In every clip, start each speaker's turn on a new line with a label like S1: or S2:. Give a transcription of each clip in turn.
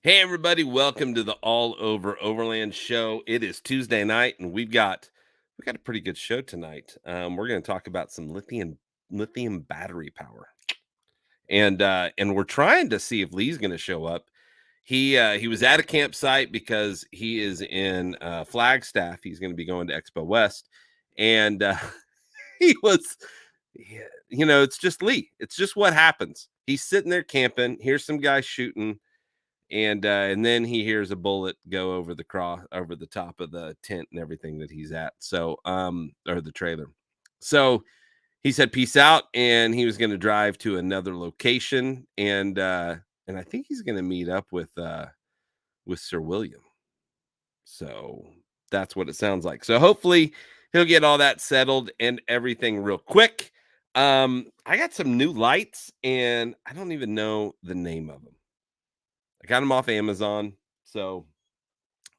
S1: Hey everybody, welcome to the All Over Overland show. It is Tuesday night and we got a pretty good show tonight. We're going to talk about some lithium battery power. And we're trying to see if Lee's going to show up. He was at a campsite because he is in Flagstaff. He's going to be going to Expo West and he was yeah, it's just Lee. It's just what happens. He's sitting there camping, here's some guy shooting and then he hears a bullet go over the top of the tent and everything that he's at, or the trailer. So he said peace out, and he was going to drive to another location, and I think he's going to meet up with Sir William. So that's what it sounds like. So hopefully he'll get all that settled and everything real quick. I got some new lights and I don't even know the name of them. I got them off Amazon, so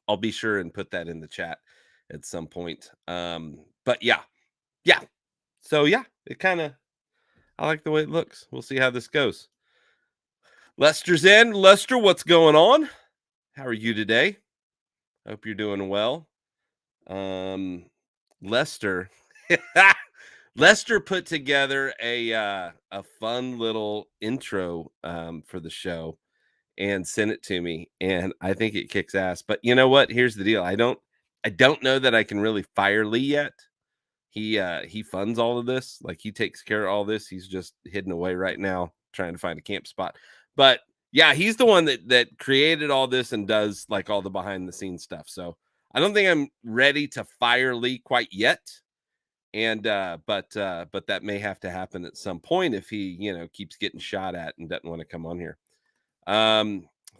S1: I'll be sure and put that in the chat at some point. But yeah. So yeah, I like the way it looks. We'll see how this goes. Lester's in. Lester, what's going on? How are you today? Hope you're doing well. Lester, Lester put together a fun little intro for the show and sent it to me, and I think it kicks ass. But you know what? Here's the deal. I don't know that I can really fire Lee yet. He funds all of this. Like, he takes care of all this. He's just hidden away right now trying to find a camp spot. But yeah, he's the one that created all this and does like all the behind the scenes stuff. So I don't think I'm ready to fire Lee quite yet. And but that may have to happen at some point if he, keeps getting shot at and doesn't want to come on here.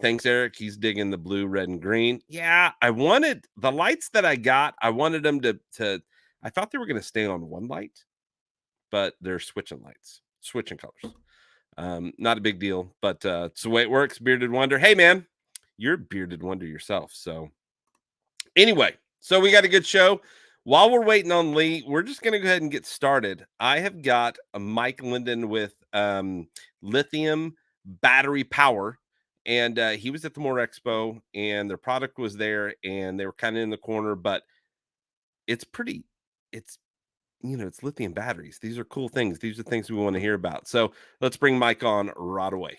S1: Thanks, Eric. He's digging the blue, red, and green. Yeah, I wanted the lights that I got. I wanted them to. I thought they were going to stay on one light, but they're switching colors. Not a big deal, but it's the way it works. Bearded Wonder. Hey, man, you're Bearded Wonder yourself. So anyway, so we got a good show. While we're waiting on Lee, we're just going to go ahead and get started. I have got a Mike Linden with Lithium Battery Power, and he was at the More Expo, and their product was there, and they were kind of in the corner, but it's pretty. It's it's lithium batteries. These are cool things. These are things we want to hear about. So let's bring Mike on right away.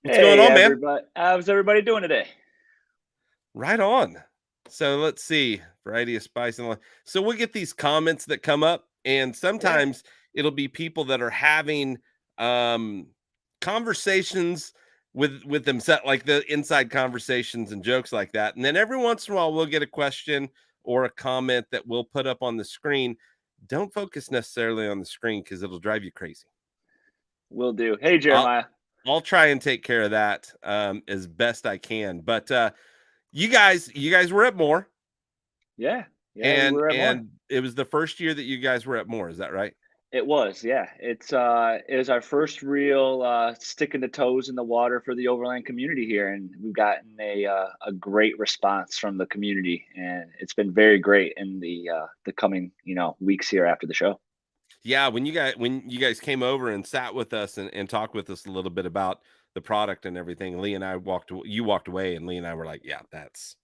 S1: What's going
S2: Hey
S1: on, man?
S2: everybody, how's everybody doing today?
S1: Right on. So let's see. Variety of spice and so we'll get these comments that come up, and
S2: Yeah,
S1: sometimes it'll be people that are having um conversations with themselves, like the inside conversations and jokes like that. And then every once in a while we'll get a question or a comment that we'll put up on the screen. Don't focus necessarily on the screen because it'll drive you crazy.
S2: will do. Hey
S1: I'll
S2: Jeremiah.
S1: I'll try and take care of that as best I can. But you guys were at More,
S2: Yeah, yeah, we
S1: and
S2: were at more.
S1: and it was the first year that you guys were at More. Is that right?
S2: It was, yeah. It was our first real sticking the toes in the water for the overland community here, and we've gotten a great response from the community, and it's been very great in the coming weeks here after the show.
S1: Yeah, when you guys came over and sat with us and talked with us a little bit about the product and everything, Lee and I you walked away, and Lee and I were like, yeah, that's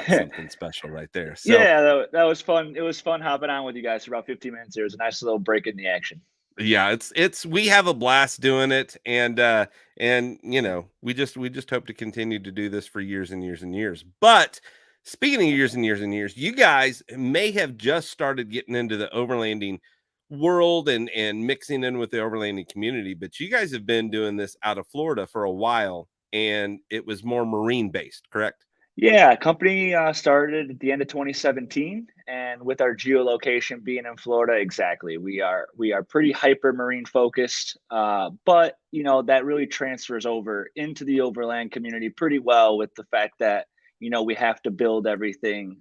S1: something special right there. So
S2: Yeah, that was fun. It was fun hopping on with you guys for about 15 minutes. There was a nice little break in the action.
S1: yeah, it's we have a blast doing it, and we just hope to continue to do this for years and years and years. But speaking of years and years and years, you guys may have just started getting into the overlanding world and mixing in with the overlanding community, but you guys have been doing this out of Florida for a while, and it was more marine based, correct?
S2: Yeah, company started at the end of 2017, and with our geolocation being in Florida, exactly, we are pretty hyper marine focused, but that really transfers over into the overland community pretty well with the fact that we have to build everything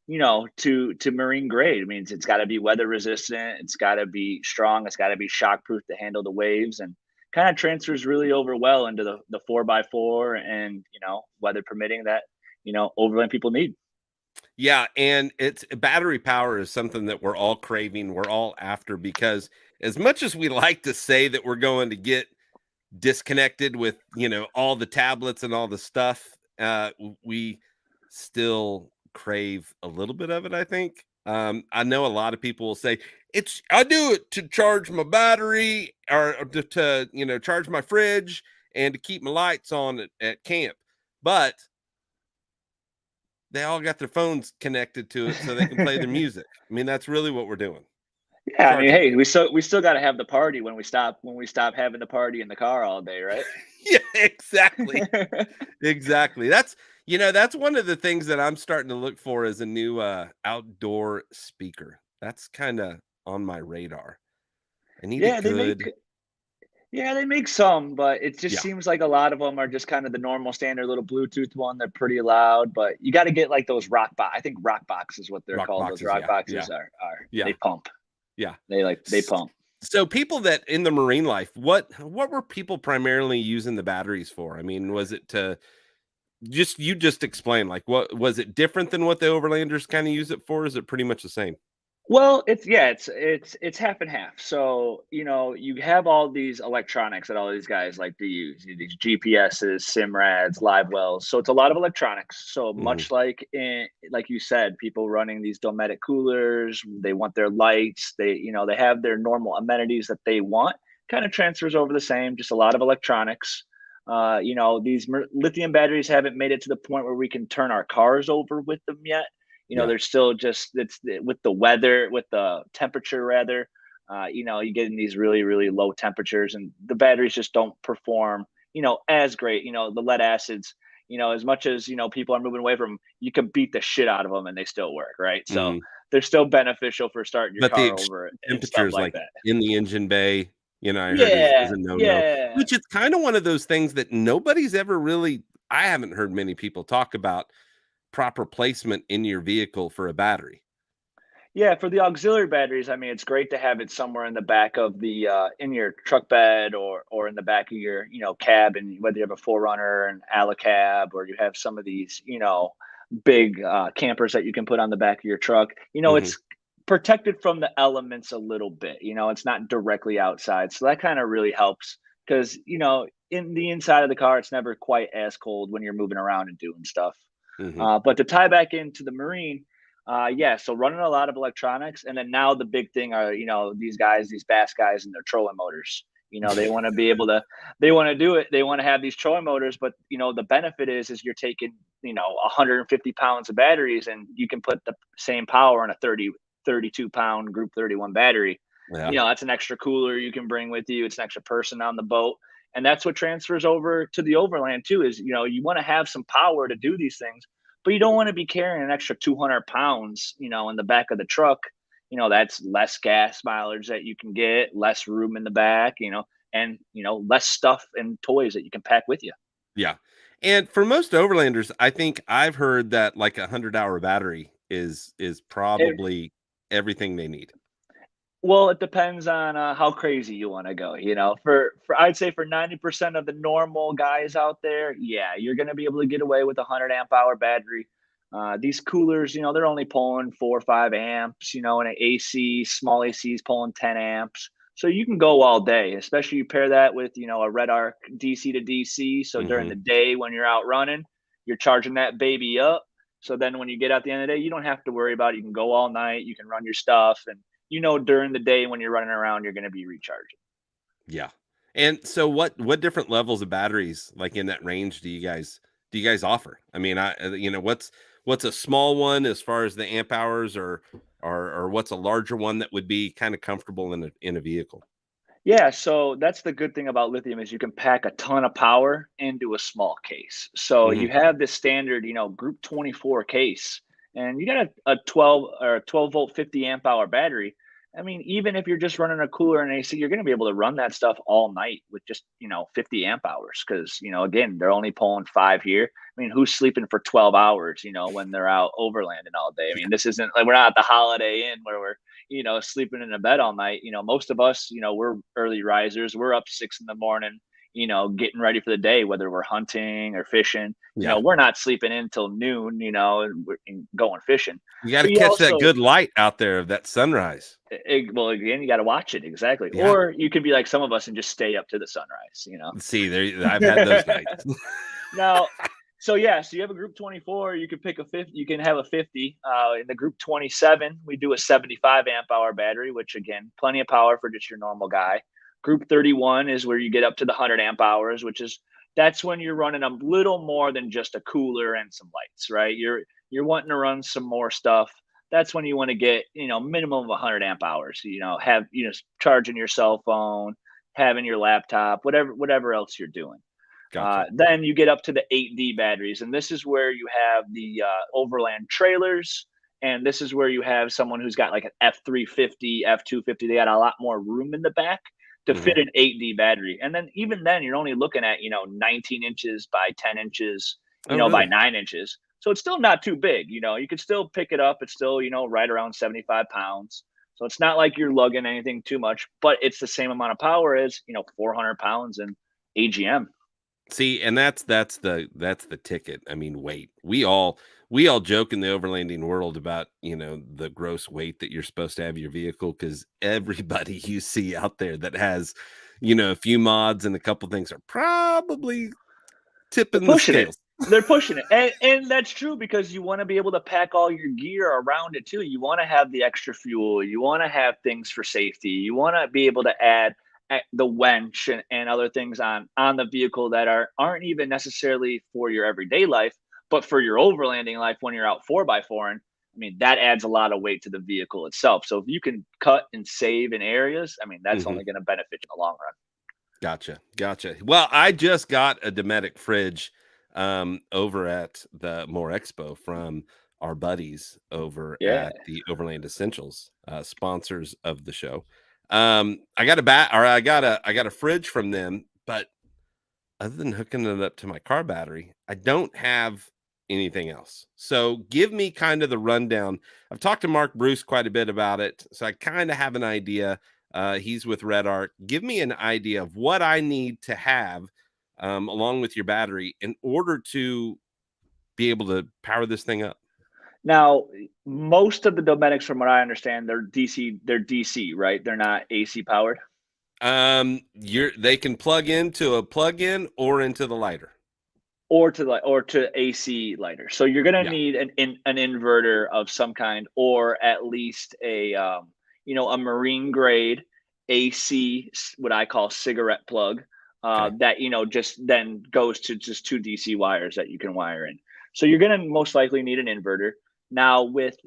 S2: to marine grade. I mean, it's got to be weather resistant, it's got to be strong, it's got to be shockproof to handle the waves, and kind of transfers really over well into the 4x4 and weather permitting that overland people need.
S1: Yeah, and it's battery power is something that we're all craving, we're all after, because as much as we like to say that we're going to get disconnected with, all the tablets and all the stuff, we still crave a little bit of it, I think. I know a lot of people will say, I do it to charge my battery, or to charge my fridge and to keep my lights on at camp. But they all got their phones connected to it so they can play their music. I mean, that's really what we're doing.
S2: Yeah, I mean,
S1: Charging
S2: hey,
S1: it.
S2: we still got to have the party when we stop having the party in the car all day, right?
S1: Yeah, exactly. Exactly. That's one of the things that I'm starting to look for as a new outdoor speaker. That's kind of on my radar. I need a
S2: Yeah, they make
S1: good,
S2: yeah, they make some, but it just
S1: yeah,
S2: seems like a lot of them are just kind of the normal standard little Bluetooth one. They're pretty loud, but you got to get like those rock box. I think rock box is what they're
S1: rock
S2: called. Those
S1: boxes.
S2: rock
S1: Yeah, yeah,
S2: boxes are they
S1: yeah,
S2: pump.
S1: yeah.
S2: They
S1: S-
S2: pump.
S1: So people that in the marine life, what were people primarily using the batteries for? I mean, was it to just explain, like, what was it different than what the overlanders kind of use it for? Is it pretty much the same?
S2: Well, it's half and half. So, you have all these electronics that all these guys like to use, these GPSs, SIMRADs, live wells. So it's a lot of electronics. So
S1: Hmm.
S2: much like you said, people running these dometic coolers, they want their lights, they have their normal amenities that they want. Kind of transfers over the same, just a lot of electronics. These lithium batteries haven't made it to the point where we can turn our cars over with them yet.
S1: Yeah.
S2: They're still just with the weather, with the temperature rather. You get in these really, really low temperatures, and the batteries just don't perform, as great. The lead acids, as much as people are moving away from 'em, you can beat the shit out of them and they still work, right? So
S1: Hmm.
S2: they're still beneficial for starting your
S1: But the
S2: car
S1: extreme
S2: over and stuff
S1: temperatures,
S2: like
S1: like,
S2: that.
S1: in the engine bay, I heard is
S2: Yeah,
S1: a no-no,
S2: yeah.
S1: which is kinda one of those things that nobody's ever really I haven't heard many people talk about proper placement in your vehicle for a battery.
S2: Yeah, for the auxiliary batteries, I mean, it's great to have it somewhere in the back of the in your truck bed or in the back of your cab, and whether you have a Forerunner, an Cab, or you have some of these big campers that you can put on the back of your truck.
S1: Mhm,
S2: It's protected from the elements a little bit. It's not directly outside, so that kind of really helps because in the inside of the car, it's never quite as cold when you're moving around and doing stuff.
S1: mhm.
S2: But to tie back into the marine, yeah, so running a lot of electronics, and then now the big thing are these guys, these bass guys, and their trolling motors. They want to be able to, they want to do it. They want to have these trolling motors, but the benefit is you're taking 150 pounds of batteries, and you can put the same power on a 32 pound Group 31 battery.
S1: Yeah,
S2: That's an extra cooler you can bring with you. It's an extra person on the boat, and that's what transfers over to the overland too. Is you want to have some power to do these things, but you don't want to be carrying an extra 200 pounds, in the back of the truck. That's less gas mileage that you can get, less room in the back, and, less stuff and toys that you can pack with you.
S1: yeah, and for most overlanders, I think I've heard that, like, a 100-hour battery is
S2: It,
S1: probably everything they need.
S2: well, it depends on how crazy you want to go. For I'd say for 90% of the normal guys out there, yeah, you're going to be able to get away with a 100 amp hour battery. These coolers, they're only pulling 4 or 5 amps, and an AC, small AC is pulling 10 amps. So you can go all day, especially you pair that with, a red arc DC to DC. So during the
S1: Mhm.
S2: day when you're out running, you're charging that baby up. So then when you get out the end of the day, you don't have to worry about it. You can go all night, you can run your stuff, and during the day when you're running around, you're going to be recharging.
S1: Yeah. And so what different levels of batteries, like, in that range do you guys offer? I mean, what's a small one as far as the amp hours, or what's a larger one that would be kind of comfortable in a vehicle?
S2: Yeah, so that's the good thing about lithium is you can pack a ton of power into a small case. So you
S1: Mhm.
S2: have this standard, Group 24 case, and you got a 12 or 12-volt 50 amp hour battery. I mean, even if you're just running a cooler and AC, you're going to be able to run that stuff all night with just 50 amp hours because again they're only pulling 5 here. I mean, who's sleeping for 12 hours? When they're out overlanding all day. I
S1: Yeah.
S2: mean, this isn't like we're not at the Holiday Inn where we're sleeping in a bed all night. Most of us, we're early risers. We're up 6 in the morning, getting ready for the day, whether we're hunting or fishing.
S1: Yeah.
S2: We're not sleeping in till noon, and going fishing.
S1: You got to
S2: But you
S1: catch that
S2: also,
S1: good light out there of that sunrise.
S2: well, again, you got to watch it exactly.
S1: Yeah.
S2: Or you could be like some of us and just stay up to the sunrise.
S1: See, there I've had those nights.
S2: Now, so yeah, so you have a group 24, you can pick a 50, you can have a 50. In the group 27, we do a 75 amp hour battery, which again, plenty of power for just your normal guy. Group 31 is where you get up to the 100 amp hours, that's when you're running a little more than just a cooler and some lights, right? You're wanting to run some more stuff. That's when you want to get, minimum of 100 amp hours, have, charging your cell phone, having your laptop, whatever else you're doing.
S1: Gotcha.
S2: Then you get up to the 8D batteries, and this is where you have the overland trailers, and this is where you have someone who's got like an F350, F250. They got a lot more room in the back to
S1: Hmm.
S2: fit an 8D battery. And then even then, you're only looking at 19 inches by 10 inches,
S1: Oh,
S2: by
S1: really?
S2: 9 inches. So it's still not too big. You could still pick it up. It's still right around 75 pounds. So it's not like you're lugging anything too much, but it's the same amount of power as 400 pounds in AGM.
S1: See, and that's the ticket. I mean, weight. We all joke in the overlanding world about, the gross weight that you're supposed to have in your vehicle, because everybody you see out there that has, a few mods and a couple things are probably
S2: They're
S1: tipping the
S2: pushing it.
S1: scales.
S2: They're pushing it. And that's true because you want to be able to pack all your gear around it too. You want to have the extra fuel. You want to have things for safety. You want to be able to add the winch and other things on the vehicle that aren't even necessarily for your everyday life, but for your overlanding life when you're out 4x4. And I mean, that adds a lot of weight to the vehicle itself. So if you can cut and save in areas, I mean, that's
S1: Mhm.
S2: only going to benefit you in the long run.
S1: Gotcha, gotcha. Well, I just got a Dometic fridge over at the More Expo from our buddies over
S2: Yeah.
S1: at the Overland Essentials, sponsors of the show. I got a bat or I got a fridge from them, but other than hooking it up to my car battery, I don't have anything else. So give me kind of the rundown. I've talked to Mark Bruce quite a bit about it, so I kind of have an idea. He's with Red Art. Give me an idea of what I need to have along with your battery in order to be able to power this thing up.
S2: Now, most of the Domestics, from what I understand, they're DC. They're DC, right? They're not AC powered,
S1: They can plug into a plug-in or into the lighter.
S2: or to AC lighter. So you're gonna
S1: Yeah.
S2: need an inverter of some kind, or at least a marine grade AC, what I call cigarette plug,
S1: Okay.
S2: that just then goes to just two DC wires that you can wire in. So you're gonna most likely need an inverter. Now with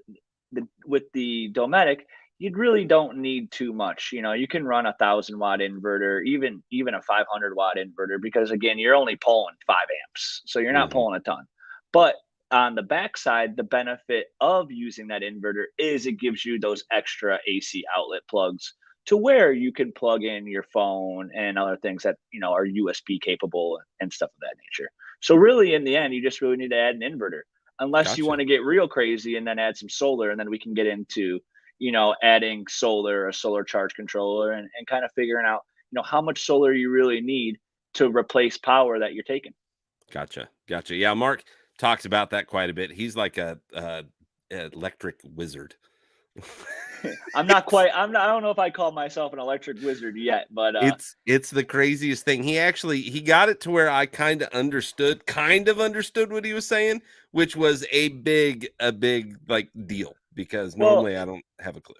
S2: the Dometic, you really don't need too much. You can run 1,000 watt inverter, even a 500 watt inverter, because again, you're only pulling 5 amps, so you're not
S1: Hmm.
S2: pulling a ton. But on the backside, the benefit of using that inverter is it gives you those extra AC outlet plugs to where you can plug in your phone and other things that are USB capable and stuff of that nature. So really, in the end, you just really need to add an inverter, unless you
S1: Gotcha.
S2: want to get real crazy and then add some solar, and then we can get into adding solar, a solar charge controller, and kind of figuring out how much solar you really need to replace power that you're taking.
S1: Gotcha. Gotcha. Yeah, Mark talks about that quite a bit. He's like a electric wizard.
S2: I don't know if I call myself an electric wizard yet, but
S1: It's the craziest thing. He got it to where I kind of understood what he was saying, which was a big like deal, because
S2: well,
S1: normally I don't have a clue.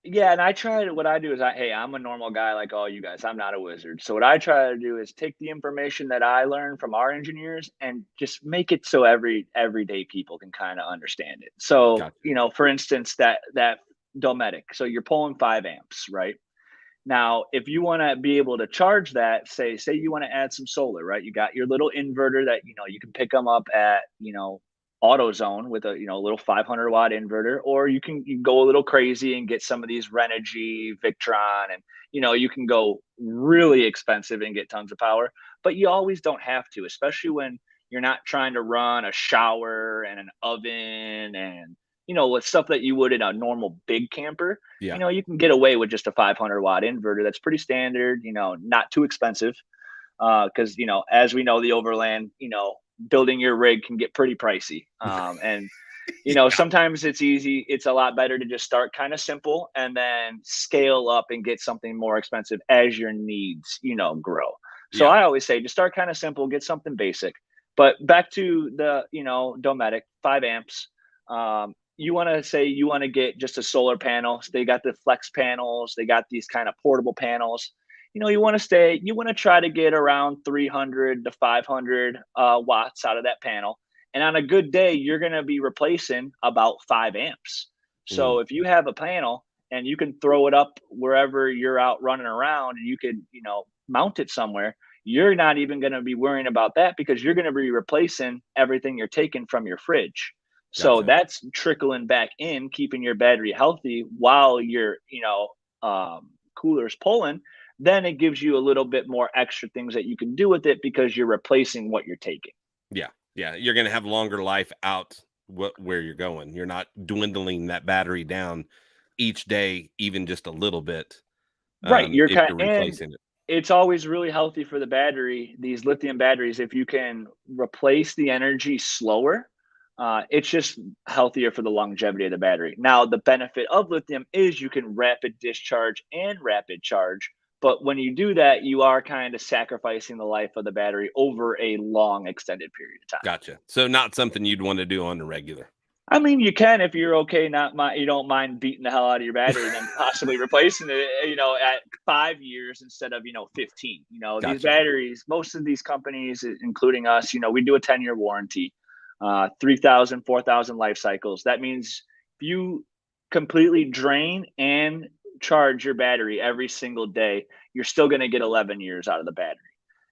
S2: yeah, and I try to what I do is hey, I'm a normal guy like all you guys. I'm not a wizard. So what I try to do is take the information that I learned from our engineers and just make it so everyday people can kind of understand it. So,
S1: Gotcha.
S2: for instance, that Dometic. So you're pulling 5 amps, right? Now, if you want to be able to charge that, say you want to add some solar, right? You got your little inverter that you can pick them up at AutoZone with a little 500 watt inverter, or you can go a little crazy and get some of these Renogy, Victron, and you can go really expensive and get tons of power. But you always don't have to, especially when you're not trying to run a shower and an oven and with stuff that you would in a normal big camper.
S1: Yeah.
S2: You can get away with just a 500 watt inverter. That's pretty standard, not too expensive. because as we know, the overland, building your rig can get pretty pricey. And
S1: Yeah.
S2: sometimes it's a lot better to just start kind of simple and then scale up and get something more expensive as your needs, grow. So
S1: Yeah.
S2: I always say just start kind of simple, get something basic. But back to the, Dometic, 5 amps. You want to say you want to get just a solar panel. So they got the flex panels, they got these kind of portable panels. You want to try to get around 300 to 500 watts out of that panel, and on a good day, you're going to be replacing about 5 amps. So
S1: Mm,
S2: if you have a panel and you can throw it up wherever you're out running around and you could, mount it somewhere, you're not even going to be worrying about that because you're going to be replacing everything you're taking from your fridge. So
S1: gotcha.
S2: that's trickling back in, keeping your battery healthy while your, cooler's pulling. Then it gives you a little bit more extra things that you can do with it because you're replacing what you're taking.
S1: Yeah. Yeah. You're going to have longer life out where you're going. You're not dwindling that battery down each day, even just a little bit,
S2: Right, you're
S1: if
S2: kind
S1: you're
S2: and
S1: replacing it.
S2: it's always really healthy for the battery, these lithium batteries, if you can replace the energy slower, it's just healthier for the longevity of the battery. Now, the benefit of lithium is you can rapid discharge and rapid charge, but when you do that, you are kind of sacrificing the life of the battery over a long extended period of time.
S1: Gotcha. So not something you'd want to do on the regular.
S2: I mean, you can if you're okay, not you don't mind beating the hell out of your battery and then possibly replacing it, at 5 years instead of 15. These
S1: Gotcha.
S2: batteries, most of these companies, including us, we do a 10-year warranty, 3,000, 4,000 life cycles. That means if you completely drain and charge your battery every single day, you're still going to get 11 years out of the battery.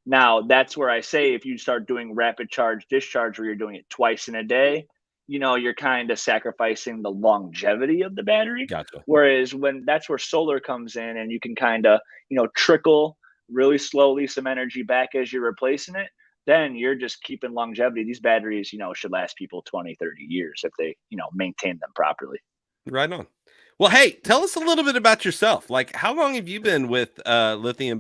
S2: Now, that's where I say if you start doing rapid charge discharge where you're doing it twice in a day, you're kind of sacrificing the longevity of the battery.
S1: Gotcha.
S2: Whereas when that's where solar comes in and you can kind of, trickle really slowly some energy back as you're replacing it, then you're just keeping longevity. These batteries, should last people 20, 30 years if they, maintain them properly.
S1: Right on. Well, hey, tell us a little bit about yourself. Like, how long have you been with lithium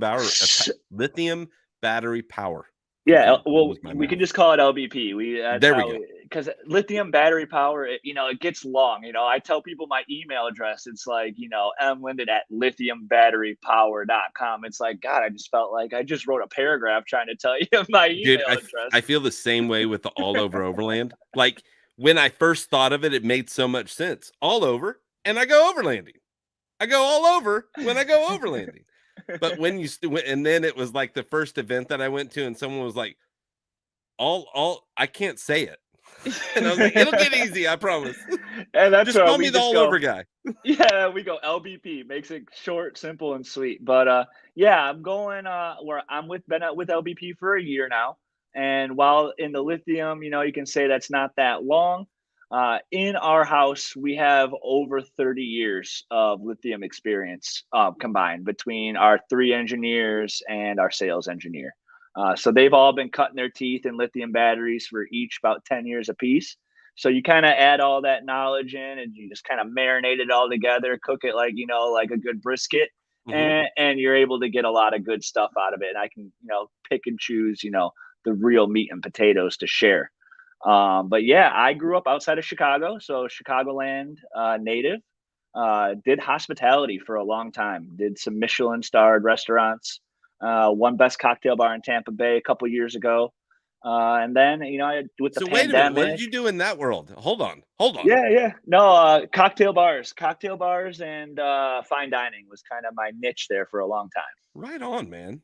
S1: battery power?
S2: Yeah,
S1: Freaking
S2: well,
S1: lose my
S2: we can
S1: mouth.
S2: just call it LBP. That's
S1: There we
S2: how
S1: go.
S2: because lithium battery power, it gets long. I tell people my email address. It's like, mlinden at lithiumbatterypower.com. It's like, God, I just felt like I just wrote a paragraph trying to tell you my
S1: Dude,
S2: email
S1: I
S2: address.
S1: feel the same way with the all over overland. Like when I first thought of it, it made so much sense. All over, and I go overlanding. I go all over when I go overlanding. But when and then it was like the first event that I went to, and someone was like, all I can't say it. And I was like, it'll get easy, I promise.
S2: And that's
S1: Just
S2: where
S1: call
S2: we
S1: me the
S2: just
S1: all over
S2: go.
S1: guy.
S2: Yeah, we go LBP, makes it short, simple, and sweet. But yeah, I'm going where I'm been with LBP for a year now. And while in the lithium, you can say that's not that long. In our house, we have over 30 years of lithium experience combined between our 3 engineers and our sales engineer. So they've all been cutting their teeth in lithium batteries for each about 10 years apiece. So you kind of add all that knowledge in and you just kind of marinate it all together, cook it like, like a good brisket.
S1: Mhm.
S2: And you're able to get a lot of good stuff out of it. And I can, pick and choose, the real meat and potatoes to share. But yeah, I grew up outside of Chicago. So Chicagoland native, did hospitality for a long time, did some Michelin starred restaurants, one best cocktail bar in Tampa Bay a couple years ago. And then, with the
S1: So wait a minute, what did
S2: pandemic,
S1: you do in that world? Hold on, hold on.
S2: yeah, yeah. No, cocktail bars and fine dining was kind of my niche there for a long time.
S1: Right on, man.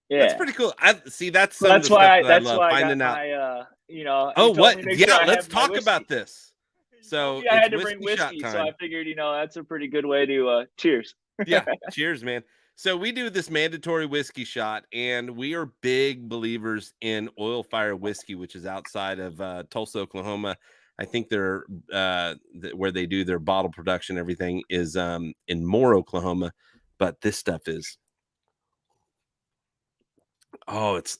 S1: That's
S2: Yeah.
S1: pretty cool. I see that's
S2: So
S1: some of the stuff that I
S2: that's
S1: love,
S2: why I got
S1: finding out.
S2: my
S1: Oh,
S2: he told me
S1: what?
S2: to make sure
S1: Yeah,
S2: I
S1: let's
S2: have my
S1: talk about
S2: whiskey.
S1: this.
S2: He told
S1: So
S2: me I
S1: it's
S2: had to bring
S1: whiskey shot
S2: whiskey, so I
S1: time.
S2: figured, that's a pretty good way to cheers.
S1: Yeah, cheers, man. So we do this mandatory whiskey shot, and we are big believers in oil fire whiskey, which is outside of Tulsa, Oklahoma. I think they're where they do their bottle production. Everything is in Moore, Oklahoma, but this stuff is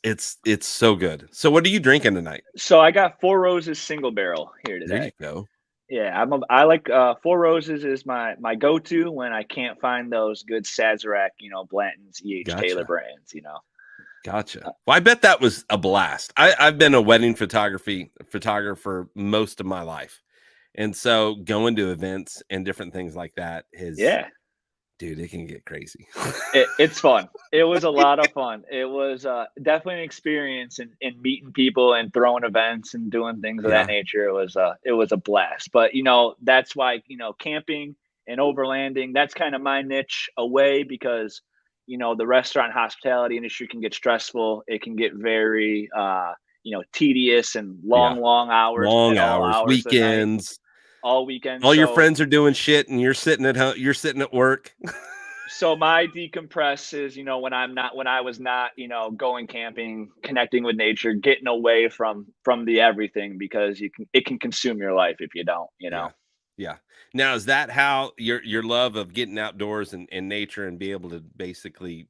S1: it's so good. So what are you drinking tonight?
S2: So I got Four Roses single barrel here
S1: There
S2: today.
S1: you go.
S2: Yeah, I like Four Roses is my go-to when I can't find those good Sazerac, Blanton's, EH Taylor
S1: Gotcha.
S2: brands.
S1: Gotcha. Well, I bet that was a blast. I've been a wedding photographer most of my life. And so going to events and different things like that is,
S2: Yeah.
S1: dude, it can get crazy.
S2: It's fun. It was a lot of fun. It was, definitely an experience in meeting people and throwing events and doing things of that
S1: Yeah.
S2: nature. It was a blast. But, that's why, camping and overlanding, that's kind of my niche away because, the restaurant hospitality industry can get stressful. It can get very, tedious and
S1: Yeah.
S2: long hours
S1: Long
S2: at all
S1: hours,
S2: hours of the night,
S1: weekends,
S2: all weekend.
S1: all your
S2: So
S1: friends are doing shit and you're sitting at home, you're sitting at work.
S2: my decompress is, when I was not, going camping, connecting with nature, getting away from the everything because it can consume your life if you don't.
S1: Yeah. Yeah. Now, is that how your love of getting outdoors and nature and be able to basically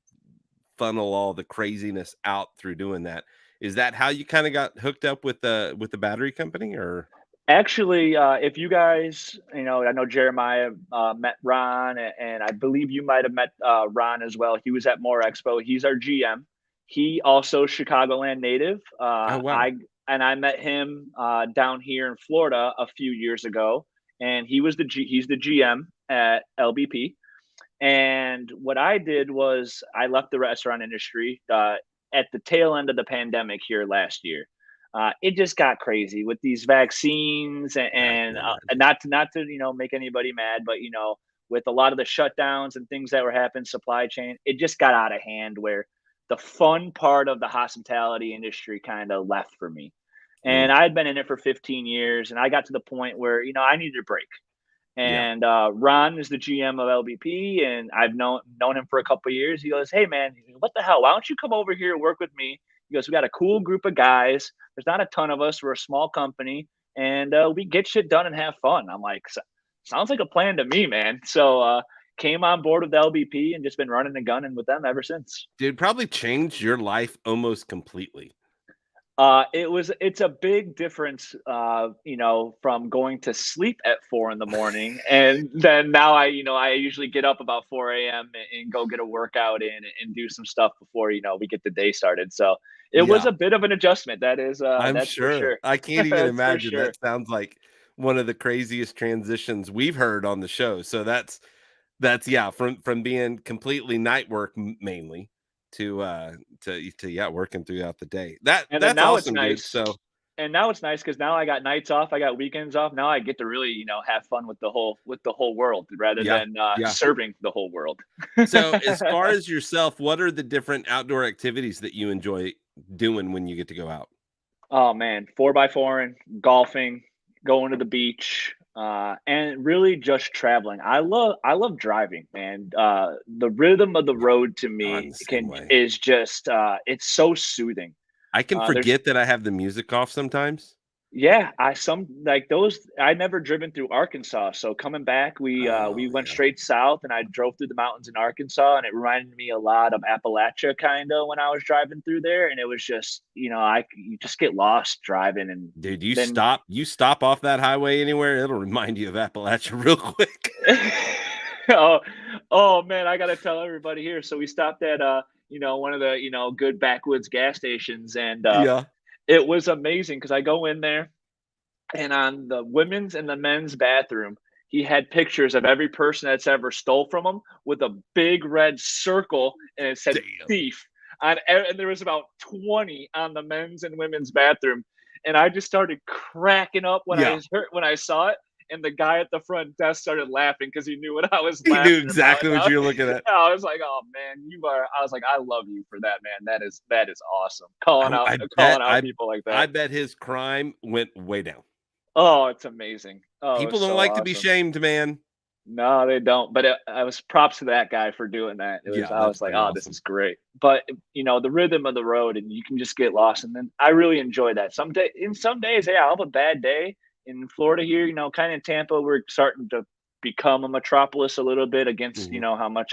S1: funnel all the craziness out through doing that? Is that how you kind of got hooked up with the battery company or
S2: Actually, if you guys, I know Jeremiah met Ron, and I believe you might have met Ron as well. He was at More Expo. He's our GM. He also Chicagoland native.
S1: oh wow.
S2: I met him down here in Florida a few years ago, and he's the GM at LBP. And what I did was I left the restaurant industry at the tail end of the pandemic here last year. It just got crazy with these vaccines
S1: I can
S2: and
S1: imagine.
S2: not to make anybody mad, but with a lot of the shutdowns and things that were happening, supply chain, it just got out of hand where the fun part of the hospitality industry kind of left for me. And
S1: Mm,
S2: I had been in it for 15 years, and I got to the point where I needed a break.
S1: yeah.
S2: And Ron is the GM of LBP, and I've known him for a couple of years. He goes, "Hey man, what the hell? Why don't you come over here and work with me?" He goes, "We got a cool group of guys. There's not a ton of us. We're a small company, and we get shit done and have fun." I'm like, Sounds like a plan to me, man." So came on board with LBP and just been running and gunning with them ever since.
S1: Dude, probably changed your life almost completely.
S2: It's a big difference, from going to sleep at 4 in the morning. And then now I usually get up about 4 a.m. and go get a workout in and do some stuff before, we get the day started. So it was
S1: Yeah,
S2: a bit of an adjustment.
S1: I'm
S2: That's for
S1: sure.
S2: sure.
S1: I can't even
S2: That's for
S1: imagine.
S2: sure.
S1: That sounds like one of the craziest transitions we've heard on the show. So that's yeah, from being completely night work mainly to yeah, working throughout the day.
S2: And then
S1: That's
S2: now it's
S1: awesome, dude.
S2: nice.
S1: So
S2: And now it's nice because now I got nights off, I got weekends off. Now I get to really, have fun with the whole world rather
S1: yeah,
S2: than
S1: yeah.
S2: serving the whole world.
S1: So as far as yourself, what are the different outdoor activities that you enjoy doing when you get to go out?
S2: Oh man, 4 by 4 and golfing, going to the beach, and really just traveling. I love driving, man. The rhythm of the
S1: Yeah,
S2: road to
S1: I'm
S2: me
S1: the same
S2: can
S1: way.
S2: is just it's so soothing.
S1: I can
S2: There's
S1: forget that I have the music off sometimes.
S2: Yeah, I some like those I never driven through Arkansas, so coming back, we
S1: Oh
S2: went
S1: yeah.
S2: straight south, and I drove through the mountains in Arkansas, and it reminded me a lot of Appalachia kinda when I was driving through there, and it was just, you just get lost driving, and
S1: Dude,
S2: then
S1: you stop off that highway anywhere, it'll remind you of Appalachia real quick.
S2: Oh, oh man, I gotta tell everybody here. So we stopped at one of the, good backwoods gas stations, and
S1: Yeah.
S2: it was amazing because I go in there, and on the women's and the men's bathroom, he had pictures of every person that's ever stole from him with a big red circle, and it said
S1: Damn.
S2: thief. And there was about 20 on the men's and women's bathroom. And I just started cracking up
S1: Yeah.
S2: when I saw it. And the guy at the front desk started laughing because he knew what I was
S1: He knew
S2: laughing about.
S1: exactly what you're looking at.
S2: I was like, "Oh man, you are." I was like, "I love you for that, man. That is awesome." Calling out people like
S1: I
S2: that.
S1: bet his crime went way down.
S2: Oh, it's amazing. Oh,
S1: People
S2: it's
S1: don't
S2: so
S1: like to be
S2: awesome.
S1: shamed, man.
S2: No, they don't. But I was props to that guy for doing that.
S1: Yeah,
S2: I
S1: that's
S2: was like,
S1: pretty
S2: oh, this
S1: awesome.
S2: is great. But the rhythm of the road, and you can just get lost. And then I really enjoy that. Some days, yeah, I'll have a bad day in Florida here. Kind of in Tampa, we're starting to become a metropolis a little bit against
S1: Mhm.
S2: how much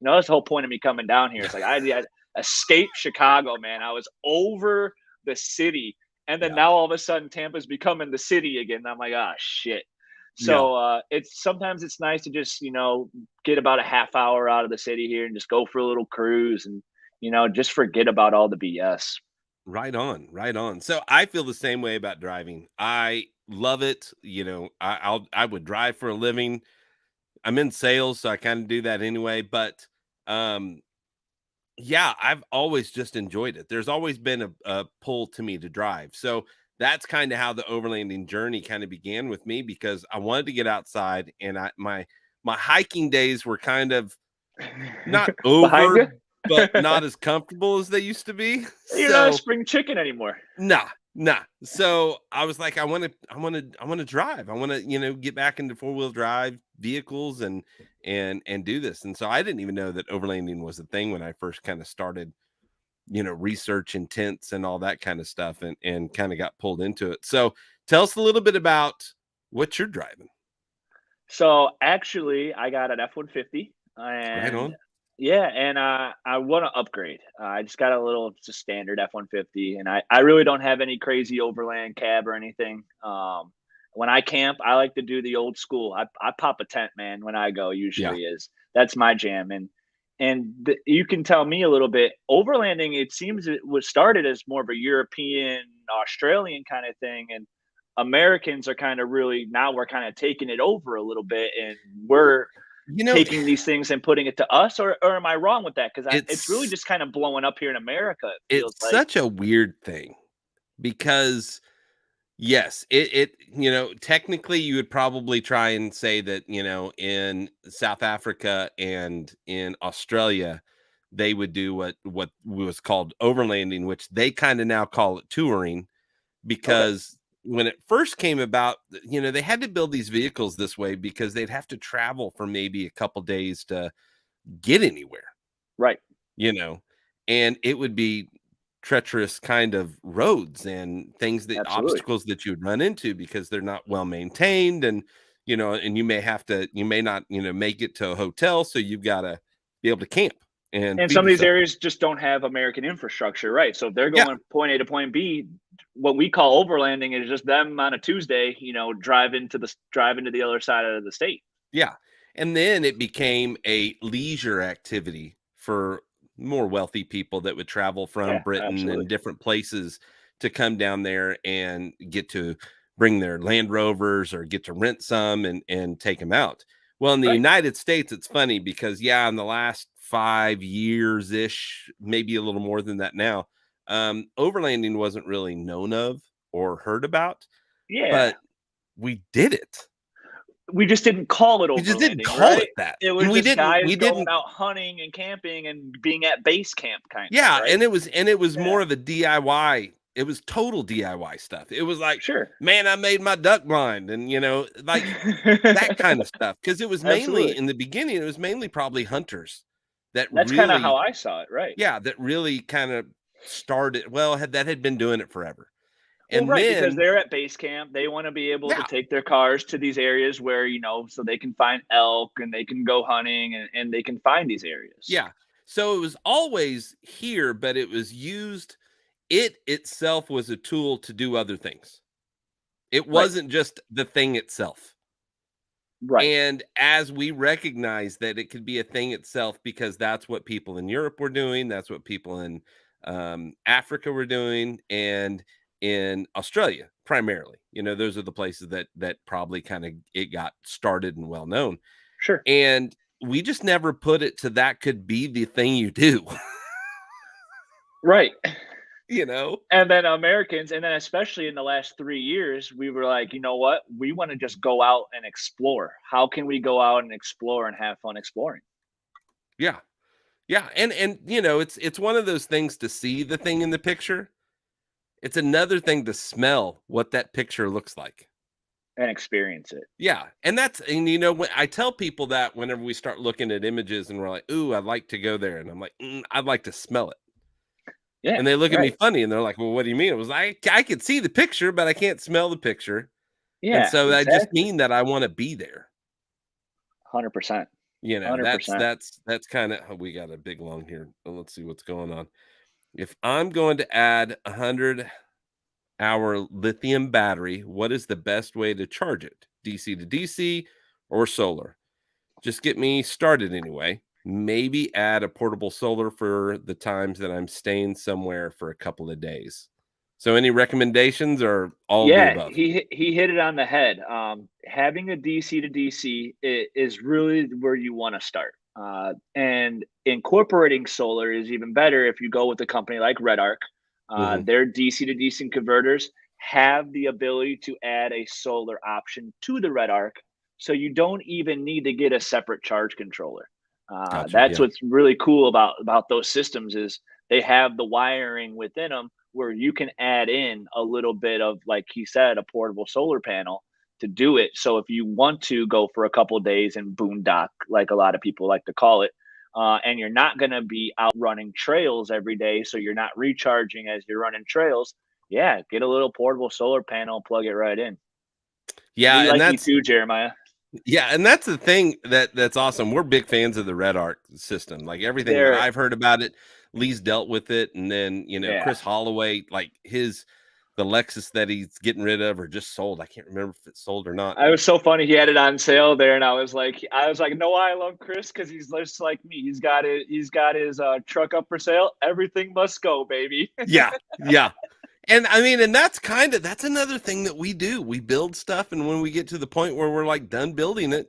S2: that's the whole point of me coming down here. It's like I escaped Chicago, man. I was over the city, and then
S1: Yeah.
S2: now all of a sudden Tampa's becoming the city again. I'm like, ah, shit.
S1: Yeah.
S2: So it's nice to just get about a half hour out of the city here and just go for a little cruise and just forget about all the BS.
S1: Right on, right on. So I feel the same way about driving. I love it. I would drive for a living. I'm in sales, so I kind of do that anyway. But um, yeah, I've always just enjoyed it. There's always been a pull to me to drive. So that's kind of how the overlanding journey kind of began with me because I wanted to get outside, and my hiking days were kind of not
S2: Behind
S1: over,
S2: you?
S1: but not as comfortable as they used to be.
S2: You're not a
S1: So
S2: spring chicken anymore.
S1: nah, nah. So I was like, I want to drive. I want to, get back into four-wheel drive vehicles and do this. And so I didn't even know that overlanding was a thing when I first kind of started, research intents and all that kind of stuff and kind of got pulled into it. So tell us a little bit about what you're driving.
S2: So actually, I got an F-150,
S1: Right
S2: and
S1: on.
S2: yeah, and I want to upgrade. I just got a little just standard F-150, and I really don't have any crazy overland cab or anything. When I camp, I like to do the old school. I pop a tent, man. When I go,
S1: Yeah.
S2: usually is that's my jam, and you can tell me a little bit. Overlanding, it seems it was started as more of a European, Australian kind of thing, and Americans are kind of really now we're kind of taking it over a little bit, and we're
S1: You know,
S2: taking these things and putting it to us, or am I wrong with that? Because it's really
S1: it's
S2: just kind of blowing up here in America. It feels
S1: it's
S2: like.
S1: such a weird thing because yes, technically you would probably try and say that, in South Africa and in Australia, they would do what was called overlanding, which they kind of now call it touring,
S2: Okay,
S1: because when it first came about, they had to build these vehicles this way because they'd have to travel for maybe a couple days to get anywhere,
S2: right,
S1: you know, and it would be treacherous kind of roads and things that
S2: absolutely.
S1: obstacles that you would run into because they're not well maintained, and and you may not make it to a hotel, so you've got to be able to camp and
S2: And
S1: feed
S2: some of these
S1: yourself.
S2: areas just don't have American infrastructure, right? So if they're
S1: Yeah,
S2: going point A to point B, what we call overlanding is just them on a Tuesday, driving to the other side of the state.
S1: yeah. And then it became a leisure activity for more wealthy people that would travel from
S2: Yeah,
S1: Britain and
S2: absolutely.
S1: different places to come down there and get to bring their Land Rovers or get to rent some and take them out. Well, in the
S2: Right.
S1: United States, it's funny because yeah, in the last 5 years ish, maybe a little more than that now, overlanding wasn't really known of or heard about,
S2: Yeah.
S1: but we did it.
S2: We just didn't call it
S1: We just didn't
S2: overlanding,
S1: call
S2: right?
S1: it that,
S2: It
S1: and
S2: was
S1: we
S2: just
S1: didn't
S2: guys
S1: we
S2: going
S1: didn't
S2: out hunting and camping and being at base camp kind of,
S1: yeah,
S2: right?
S1: and it was
S2: Yeah,
S1: more of a DIY. It was total DIY stuff. It was like,
S2: sure.
S1: "Man, I made my duck blind," and, like, that kind of stuff. Because it was mainly
S2: Absolutely.
S1: in the beginning, it was mainly probably hunters that
S2: That's kinda how
S1: really
S2: I saw it, right.
S1: yeah, that really kinda started well, had been doing it forever,
S2: Well,
S1: and
S2: right, because
S1: then
S2: they're at base camp, they wanna be able to
S1: yeah,
S2: take their cars to these areas where, so they can find elk and they can go hunting and they can find these areas.
S1: yeah. So, it was always here, but it was used it itself was a tool to do other things. It
S2: Right,
S1: wasn't just the thing itself.
S2: right,
S1: And as we recognize that it could be a thing itself because that's what people in Europe were doing, that's what people in Africa were doing, and in Australia primarily. Those are the places that probably kind of it got started and well known.
S2: sure.
S1: And we just never put it to that could be the thing you do,
S2: Right.
S1: you know?
S2: And then Americans, and then especially in the last 3 years, we were like, "You know what? We wanna just go out and explore. How can we go out and explore and have fun exploring?"
S1: Yeah. Yeah. And it's one of those things to see the thing in the picture. It's another thing to smell what that picture looks like.
S2: And experience it.
S1: Yeah, and when I tell people that whenever we start looking at images and we're like, "Ooh, I'd like to go there," and I'm like, I'd like to smell it,"
S2: Yeah,
S1: and they look at me
S2: right.
S1: funny and they're like, "Well, what do you mean?" It was like, I could see the picture, but I can't smell the picture, and
S2: Yeah,
S1: so I just
S2: exactly.
S1: mean that I want to be there.
S2: 100%.
S1: That's
S2: 100%.
S1: that's kind of we got a big long here. Let's see what's going on. If I'm going to add 100-hour lithium battery, what is the best way to charge it? DC to DC or solar? Just get me started anyway. maybe add a portable solar for the times that I'm staying somewhere for a couple of days. So any recommendations or all of the
S2: Yeah,
S1: above?
S2: he hit it on the head. Having a DC to DC is really where you want to start, and incorporating solar is even better if you go with a company like Red Arc.
S1: Mhm.
S2: Their DC to DC converters have the ability to add a solar option to the Red Arc, so you don't even need to get a separate charge controller.
S1: Gotcha.
S2: That's
S1: Yeah.
S2: what's really cool about those systems is they have the wiring within them where you can add in a little bit of, like he said, a portable solar panel to do it. So if you want to go for a couple days and boondock, like a lot of people like to call it, and you're not going to be out running trails every day, so you're not recharging as you're running trails. Yeah, get a little portable solar panel, plug it right in.
S1: Yeah,
S2: We
S1: and
S2: like you
S1: that's
S2: too, Jeremiah.
S1: yeah, and that's the thing that's awesome. We're big fans of the Red Arc system. Like everything that
S2: They're
S1: I've heard about it, Lee's dealt with it, and then
S2: yeah.
S1: Chris Holloway, like the Lexus that he's getting rid of or just sold. I can't remember if it's sold or not.
S2: I was so funny. He had it on sale there, and I was like, no, I love Chris because he's just like me. He's got it. He's got his truck up for sale. Everything must go, baby.
S1: Yeah, yeah. And I mean, and that's another thing that we do. We build stuff, and when we get to the point where we're like done building it,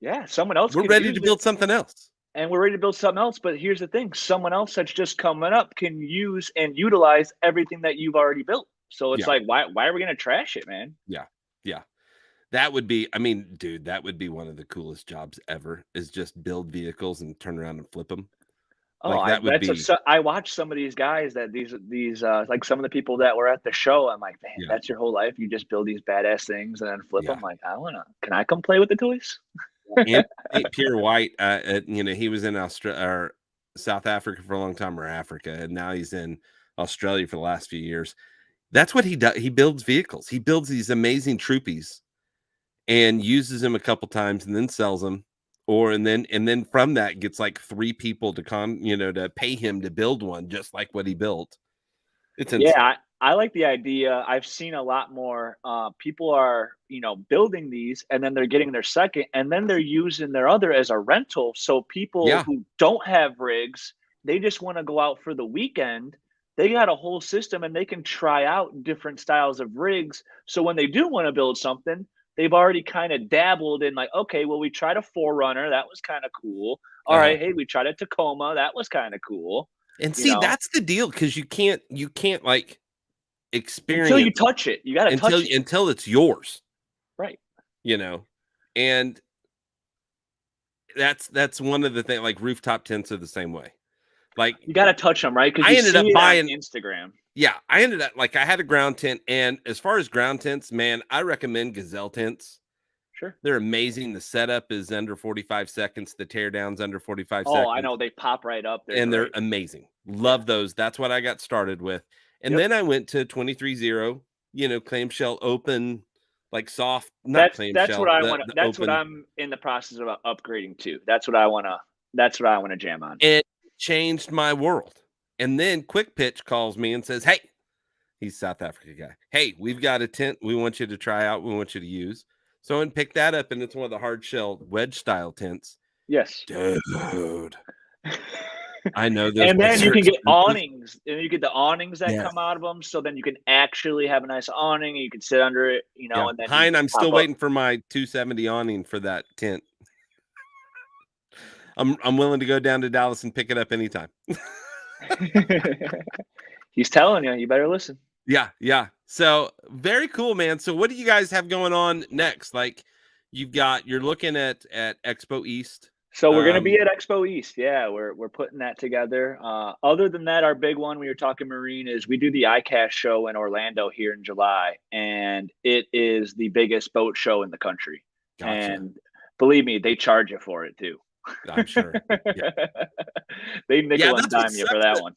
S2: Yeah, someone else
S1: we're
S2: could
S1: ready to
S2: use it,
S1: build something else.
S2: and we're ready to build something else. But here's the thing: someone else that's just coming up can use and utilize everything that you've already built. So it's
S1: Yeah,
S2: like, why are we gonna trash it, man?
S1: yeah, yeah. That would be, I mean, dude, that would be one of the coolest jobs ever is just build vehicles and turn around and flip them.
S2: Oh,
S1: Like
S2: I
S1: that would
S2: that's a
S1: be,
S2: so I watch some of these guys that these like some of the people that were at the show. I'm like, man,
S1: yeah,
S2: that's your whole life. You just build these badass things and then flip
S1: yeah.
S2: them. Like, I wanna. Can I come play with the toys?
S1: And Pure White, he was in Australia or South Africa for a long time or Africa, and now he's in Australia for the last few years. That's what he does. He builds vehicles. He builds these amazing troopies and uses them a couple times and then sells them. Or and then from that gets like three people to pay him to build one just like what he built. It's
S2: Yeah,
S1: insane.
S2: I like the idea. I've seen a lot more people are, building these and then they're getting their second and then they're using their other as a rental. So people
S1: Yeah.
S2: who don't have rigs, they just want to go out for the weekend. They got a whole system and they can try out different styles of rigs. So when they do want to build something, they've already kind of dabbled in like, okay, well, we tried a Forerunner, that was kind of cool. All
S1: Uh-huh.
S2: right, hey, we tried a Tacoma, that was kind of cool.
S1: And
S2: You
S1: see,
S2: know,
S1: that's the deal because you can't like
S2: until you
S1: experience
S2: touch it, you got to
S1: until
S2: touch it.
S1: until it's yours,
S2: Right.
S1: you know. And that's one of the things like rooftop tents are the same way. Like
S2: You gotta touch them, right? Because
S1: I
S2: you
S1: ended
S2: see
S1: up
S2: it on
S1: buying
S2: Instagram.
S1: yeah, I ended up like I had a ground tent and as far as ground tents, man, I recommend Gazelle tents.
S2: Sure.
S1: They're amazing. The setup is under 45 seconds, the tear down's under 45
S2: Oh, I
S1: seconds,
S2: know, they pop right up, they're
S1: and they're
S2: great.
S1: amazing.
S2: Yeah.
S1: Love those. That's what I got started with. And
S2: Yep.
S1: then I went to 23-0, clamshell open, like soft, not
S2: That's what
S1: clamshell,
S2: I
S1: the
S2: wanna
S1: the
S2: that's what
S1: open.
S2: I'm in the process of upgrading to. That's what I wanna jam on.
S1: It changed my world. And then Quick Pitch calls me and says, "Hey," he's South Africa guy. "Hey, we've got a tent we want you to try out. We want you to use." So I went and picked that up, and it's one of the hard shell wedge style tents.
S2: Yes.
S1: Dude, I know those
S2: And then
S1: things
S2: you
S1: are
S2: can get
S1: expensive.
S2: awnings, and you get the awnings that
S1: Yes.
S2: come out of them, so then you can actually have a nice awning, and you can sit under it,
S1: Yeah.
S2: and then you
S1: Hein, I'm
S2: pop
S1: still
S2: up.
S1: waiting for my 270 awning for that tent. I'm willing to go down to Dallas and pick it up anytime.
S2: He's telling you, you better listen.
S1: Yeah, yeah. So very cool, man. So what do you guys have going on next? Like you're looking at Expo East.
S2: So we're gonna
S1: Um,
S2: be at Expo East. Yeah, we're putting that together. Other than that, our big one we were talking marine is we do the ICAST show in Orlando here in July, and it is the biggest boat show in the country.
S1: gotcha.
S2: And believe me, they charge you for it too.
S1: I'm sure. Yeah.
S2: They
S1: Yeah,
S2: nickel and
S1: that's what
S2: dime you for
S1: sucks
S2: that one.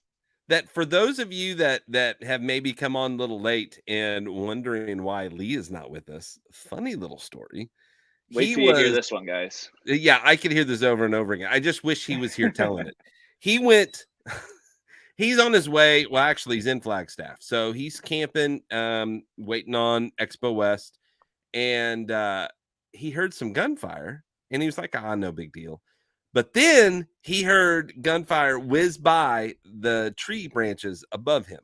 S1: that for those of you that have maybe come on a little late and wondering why Lee is not with us, funny little story.
S2: Wait
S1: He
S2: till you hear
S1: was
S2: this one, guys.
S1: yeah, I could hear this over and over again. I just wish he was here telling it. He went he's on his way. Well, actually, he's in Flagstaff. So he's camping, waiting on Expo West, and he heard some gunfire and he was like, ah, no big deal. But then he heard gunfire whiz by the tree branches above him.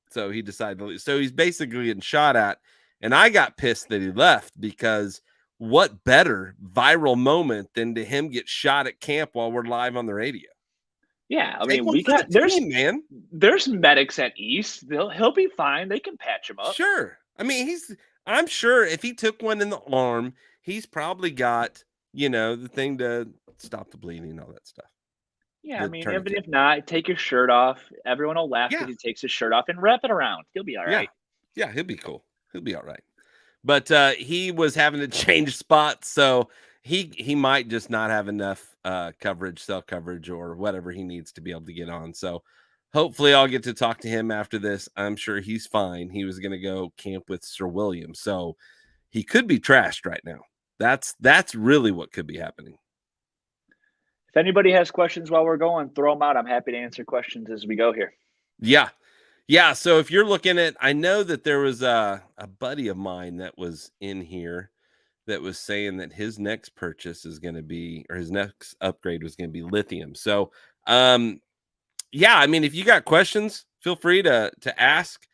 S1: So he decided to leave. So he's basically getting shot at. And I got pissed that he left, because what better viral moment than to him get shot at camp while we're live on the radio?
S2: Yeah, I
S1: Take
S2: mean,
S1: one
S2: we
S1: for the
S2: got
S1: team, man.
S2: there's medics at East. He'll be fine. They can patch him up.
S1: Sure. I mean, I'm sure if he took one in the arm, he's probably got, the thing to stop the bleeding and all that stuff.
S2: Yeah, I
S1: The
S2: mean, even
S1: tourniquet.
S2: if not, take your shirt off. Everyone will laugh
S1: Yeah.
S2: because he takes his shirt off and wrap it around. He'll be all
S1: Yeah.
S2: right.
S1: Yeah. He'll be cool. He'll be all right. But he was having to change spots, so he might just not have enough coverage, cell coverage, or whatever he needs to be able to get on. So hopefully I'll get to talk to him after this. I'm sure he's fine. He was going to go camp with Sir William, so he could be trashed right now. That's really what could be happening.
S2: If anybody has questions while we're going, throw them out. I'm happy to answer questions as we go here.
S1: Yeah. Yeah, so if you're looking at, I know that there was a buddy of mine that was in here that was saying that his next purchase is going to be, or his next upgrade was going to be lithium. So, yeah, I mean, if you got questions, feel free to ask.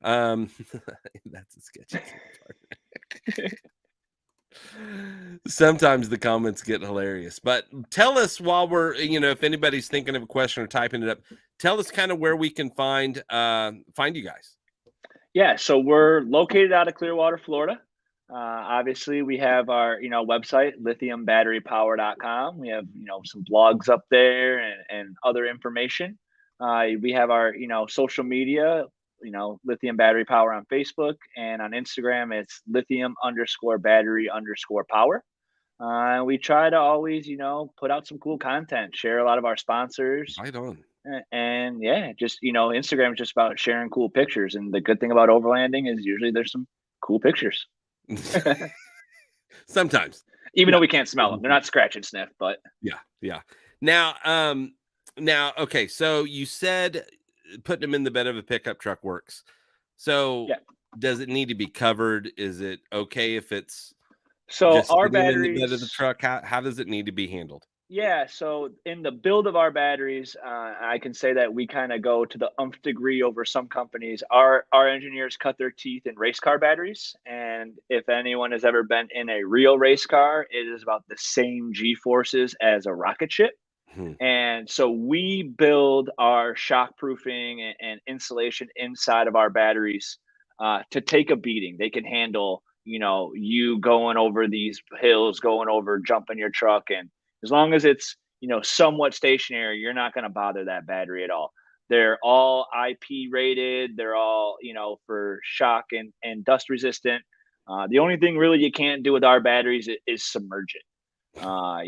S1: That's a sketchy part. Sometimes the comments get hilarious, but tell us while we're, if anybody's thinking of a question or typing it up, tell us kind of where we can find you guys.
S2: Yeah, so we're located out of Clearwater, Florida. Obviously, we have our website, lithiumbatterypower.com. We have some blogs up there and other information. We have our social media, Lithium Battery Power on Facebook, and on Instagram it's lithium_battery_power. We try to always put out some cool content, share a lot of our sponsors,
S1: Right on.
S2: and yeah, just Instagram is just about sharing cool pictures. And the good thing about overlanding is usually there's some cool pictures,
S1: Sometimes.
S2: even
S1: Yeah.
S2: though we can't smell them. They're not scratch and sniff, but
S1: Yeah, yeah. Now, okay, so you said putting them in the bed of a pickup truck works. So
S2: yeah.
S1: does it need to be covered? Is it okay if it's
S2: So
S1: just
S2: our
S1: sitting in the bed of the
S2: batteries,
S1: truck? How does it need to be handled?
S2: yeah. So in the build of our batteries, I can say that we kind of go to the umph degree over some companies. Our engineers cut their teeth in race car batteries, and if anyone has ever been in a real race car, it is about the same G forces as a rocket ship.
S1: Hmm.
S2: And so we build our shock proofing and insulation inside of our batteries to take a beating. They can handle, you going over these hills, going over, jumping your truck. And as long as it's, somewhat stationary, you're not going to bother that battery at all. They're all IP rated. They're all, for shock and dust resistant. The only thing really you can't do with our batteries is submerge it. You
S1: And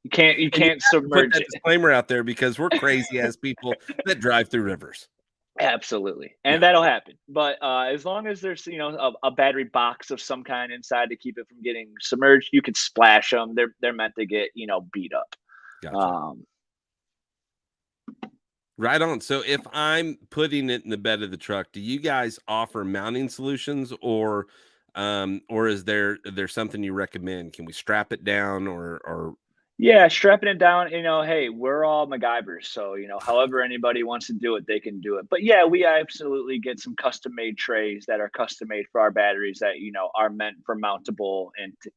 S1: you
S2: can't
S1: have to put
S2: submerge
S1: that
S2: it.
S1: disclaimer out there because we're crazy as people that drive through rivers.
S2: Absolutely,
S1: Yeah.
S2: and that'll happen. But as long as there's a battery box of some kind inside to keep it from getting submerged, you can splash them. They're meant to get beat up.
S1: Gotcha.
S2: Um,
S1: Right on. So if I'm putting it in the bed of the truck, do you guys offer mounting solutions, or is there something you recommend? Can we strap it down or
S2: yeah, strapping it down. Hey, we're all MacGyvers, so however anybody wants to do it, they can do it. But yeah, we absolutely get some custom made trays that are custom made for our batteries that are meant for mountable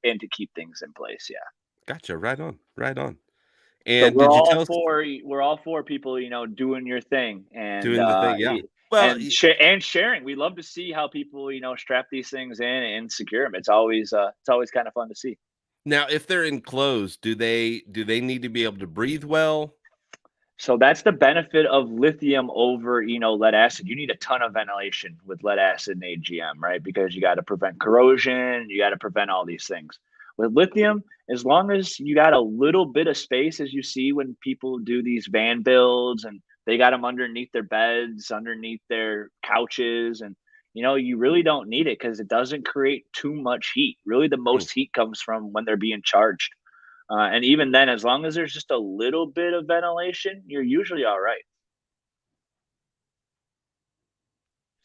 S2: and to keep things in place. Yeah.
S1: gotcha, right on, right on.
S2: So
S1: And did you tell us
S2: we're all for people, doing your thing and
S1: doing the thing? Yeah. Well,
S2: and sharing. We love to see how people, strap these things in and secure them. It's always kind of fun to see.
S1: now if they're enclosed, do they need to be able to breathe well?
S2: So that's the benefit of lithium over, lead acid. You need a ton of ventilation with lead acid and AGM, right? Because you got to prevent corrosion, you got to prevent all these things. With lithium, as long as you got a little bit of space, as you see when people do these van builds and they got them underneath their beds, underneath their couches, and you really don't need it because it doesn't create too much heat. Really, the
S1: Hmm.
S2: most heat comes from when they're being charged. And even then, as long as there's just a little bit of ventilation, you're usually all right.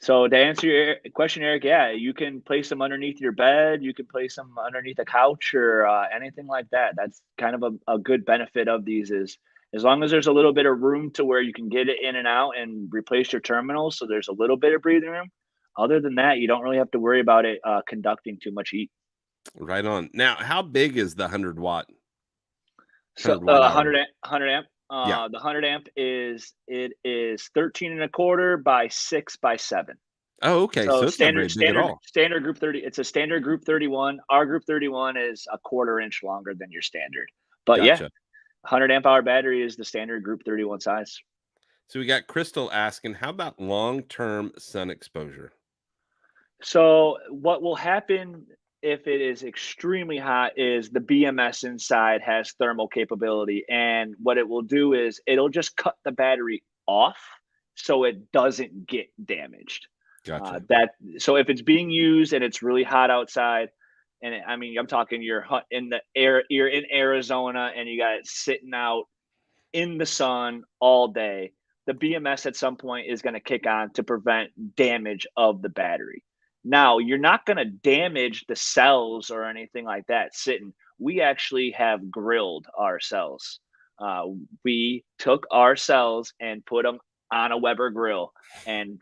S2: So to answer your question, Eric, yeah, you can place them underneath your bed. You can place them underneath a couch or anything like that. That's kind of a good benefit of these is as long as there's a little bit of room to where you can get it in and out and replace your terminals. So there's a little bit of breathing room. Other than that, you don't really have to worry about it conducting too much heat.
S1: Right on. Now, how big is the
S2: So
S1: 100 watt hour?
S2: 100 amp.
S1: Yeah.
S2: The 100 amp is 13 and a quarter by 6 by 7.
S1: Oh, okay.
S2: So
S1: So it's not very
S2: standard
S1: big at
S2: standard
S1: all.
S2: standard group 30, it's a standard group 31. Our group 31 is a quarter inch longer than your standard. But yeah,
S1: Gotcha.
S2: 100 amp hour battery is the standard group 31 size.
S1: So we got Crystal asking, how about long-term sun exposure?
S2: So what will happen if it is extremely hot is the BMS inside has thermal capability, and what it will do is it'll just cut the battery off so it doesn't get damaged.
S1: Gotcha.
S2: That so if it's being used and it's really hot outside, and I mean I'm talking in the air, you're in Arizona and you got it sitting out in the sun all day, the BMS at some point is going to kick on to prevent damage of the battery. Now, you're not going to damage the cells or anything like that sitting. We actually have grilled our cells. Uh, we took our cells and put them on a Weber grill and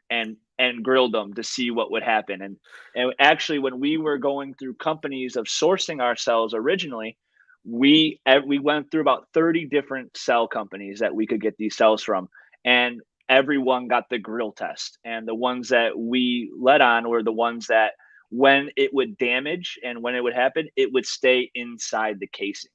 S2: grilled them to see what would happen. And actually, when we were going through companies of sourcing our cells originally, we went through about 30 different cell companies that we could get these cells from, and everyone got the grill test, and the ones that we led on were the ones that when it would damage and when it would happen, it would stay inside the casing,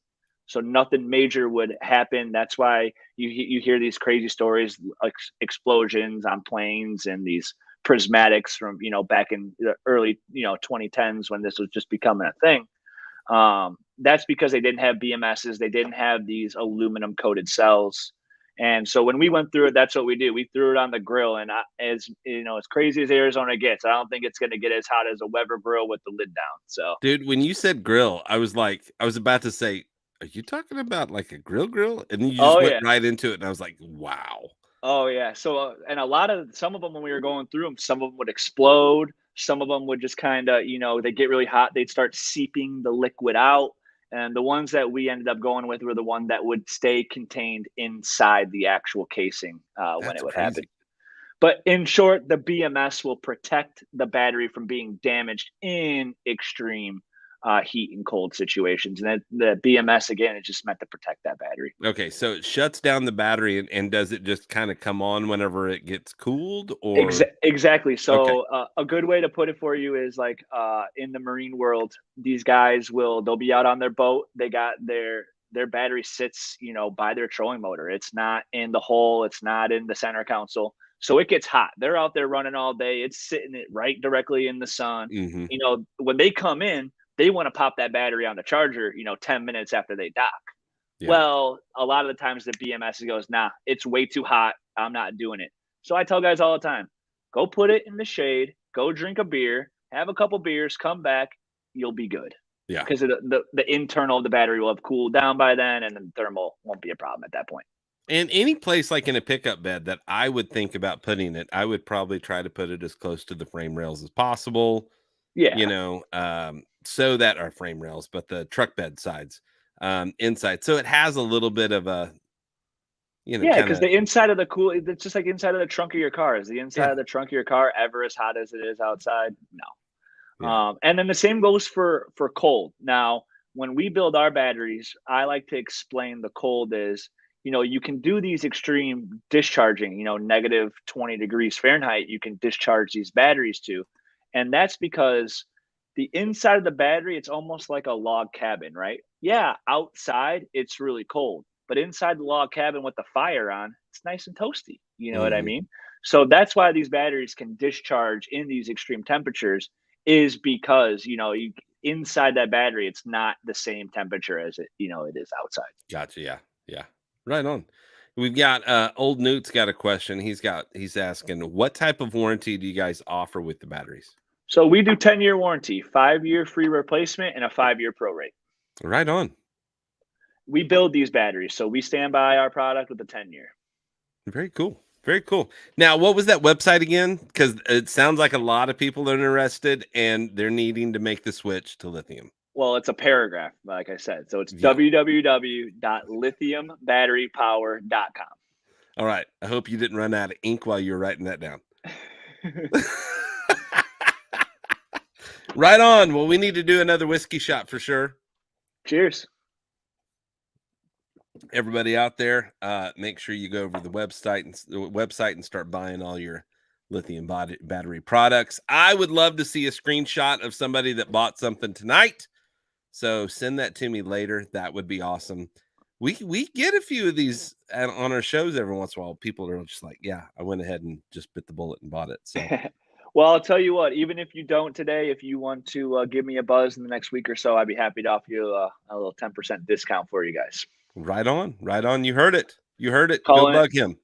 S2: so nothing major would happen. That's why you hear these crazy stories like explosions on planes and these prismatics from back in the early 2010s when this was just becoming a thing. That's because they didn't have BMSs, they didn't have these aluminum coated cells. And so when we went through it, that's what we did. We threw it on the grill, and as you know, as crazy as Arizona gets, I don't think it's going to get as hot as a Weber grill with the lid down. So,
S1: Dude, when you said grill, I was like, I was about to say, are you talking about like a grill? And then you just
S2: oh
S1: went
S2: yeah,
S1: right into it. And I was like, wow.
S2: oh yeah. So, and a lot of some of them when we were going through them, some of them would explode. Some of them would just kind of, they get really hot. They'd start seeping the liquid out. And the ones that we ended up going with were the one that would stay contained inside the actual casing when
S1: That's
S2: it would happen.
S1: crazy.
S2: But in short, the BMS will protect the battery from being damaged in extreme heat and cold situations. And then the BMS again is just meant to protect that battery.
S1: Okay, so it shuts down the battery and does it just kind of come on whenever it gets cooled or
S2: Exactly.
S1: okay.
S2: So a good way to put it for you is like in the marine world, these guys they'll be out on their boat. They got their battery sits by their trolling motor. It's not in the hole. It's not in the center console. So it gets hot. They're out there running all day. It's sitting it right directly in the sun.
S1: Hmm.
S2: When they come in, they want to pop that battery on the charger. 10 minutes after they dock.
S1: Yeah.
S2: Well, a lot of the times the BMS goes, nah, it's way too hot. I'm not doing it. So I tell guys all the time, go put it in the shade, go drink a beer, have a couple beers, come back, you'll be good.
S1: Yeah.
S2: Because the internal of the battery will have cooled down by then, and the thermal won't be a problem at that point.
S1: And any place like in a pickup bed that I would think about putting it, I would probably try to put it as close to the frame rails as possible,
S2: Yeah.
S1: so that our frame rails, but the truck bed sides, inside. So it has a little bit of a,
S2: Yeah,
S1: kind
S2: because
S1: of,
S2: the inside of the it's just like inside of the trunk of your car. Is the inside
S1: yeah,
S2: of the trunk of your car ever as hot as it is outside? No.
S1: yeah.
S2: And then the same goes for cold. Now, when we build our batteries, I like to explain the cold is, you can do these extreme discharging, negative 20 degrees Fahrenheit, you can discharge these batteries to. And that's because the inside of the battery, it's almost like a log cabin, right? Yeah, outside it's really cold, but inside the log cabin with the fire on, it's nice and toasty. You know what I
S1: Hmm.
S2: mean? So that's why these batteries can discharge in these extreme temperatures is because inside that battery it's not the same temperature as it is outside.
S1: Gotcha. Yeah. Yeah. Right on. We've got old Newt's got a question. He's asking, what type of warranty do you guys offer with the batteries?
S2: So we do 10-year warranty, 5-year free replacement, and a 5-year prorate.
S1: Right on.
S2: We build these batteries, so we stand by our product with a 10-year.
S1: Very cool. Very cool. Now, what was that website again? Because it sounds like a lot of people are interested and they're needing to make the switch to lithium
S2: Well, it's a paragraph, like I said. So it's
S1: vehicle.
S2: www.lithiumbatterypower.com.
S1: All right. I hope you didn't run out of ink while you were writing that down. Right on. Well, we need to do another whiskey shot for sure.
S2: Cheers.
S1: Everybody out there, make sure you go over to the website and start buying all your lithium battery products. I would love to see a screenshot of somebody that bought something tonight. So send that to me later. That would be awesome. We get a few of these on our shows every once in a while. People are just like, yeah, I went ahead and just bit the bullet and bought it. So
S2: Well, I'll tell you what, even if you don't today, if you want to give me a buzz in the next week or so, I'd be happy to offer you a little 10% discount for you guys.
S1: right on, right on. You heard it. You heard it. Go
S2: Call in,
S1: bug him.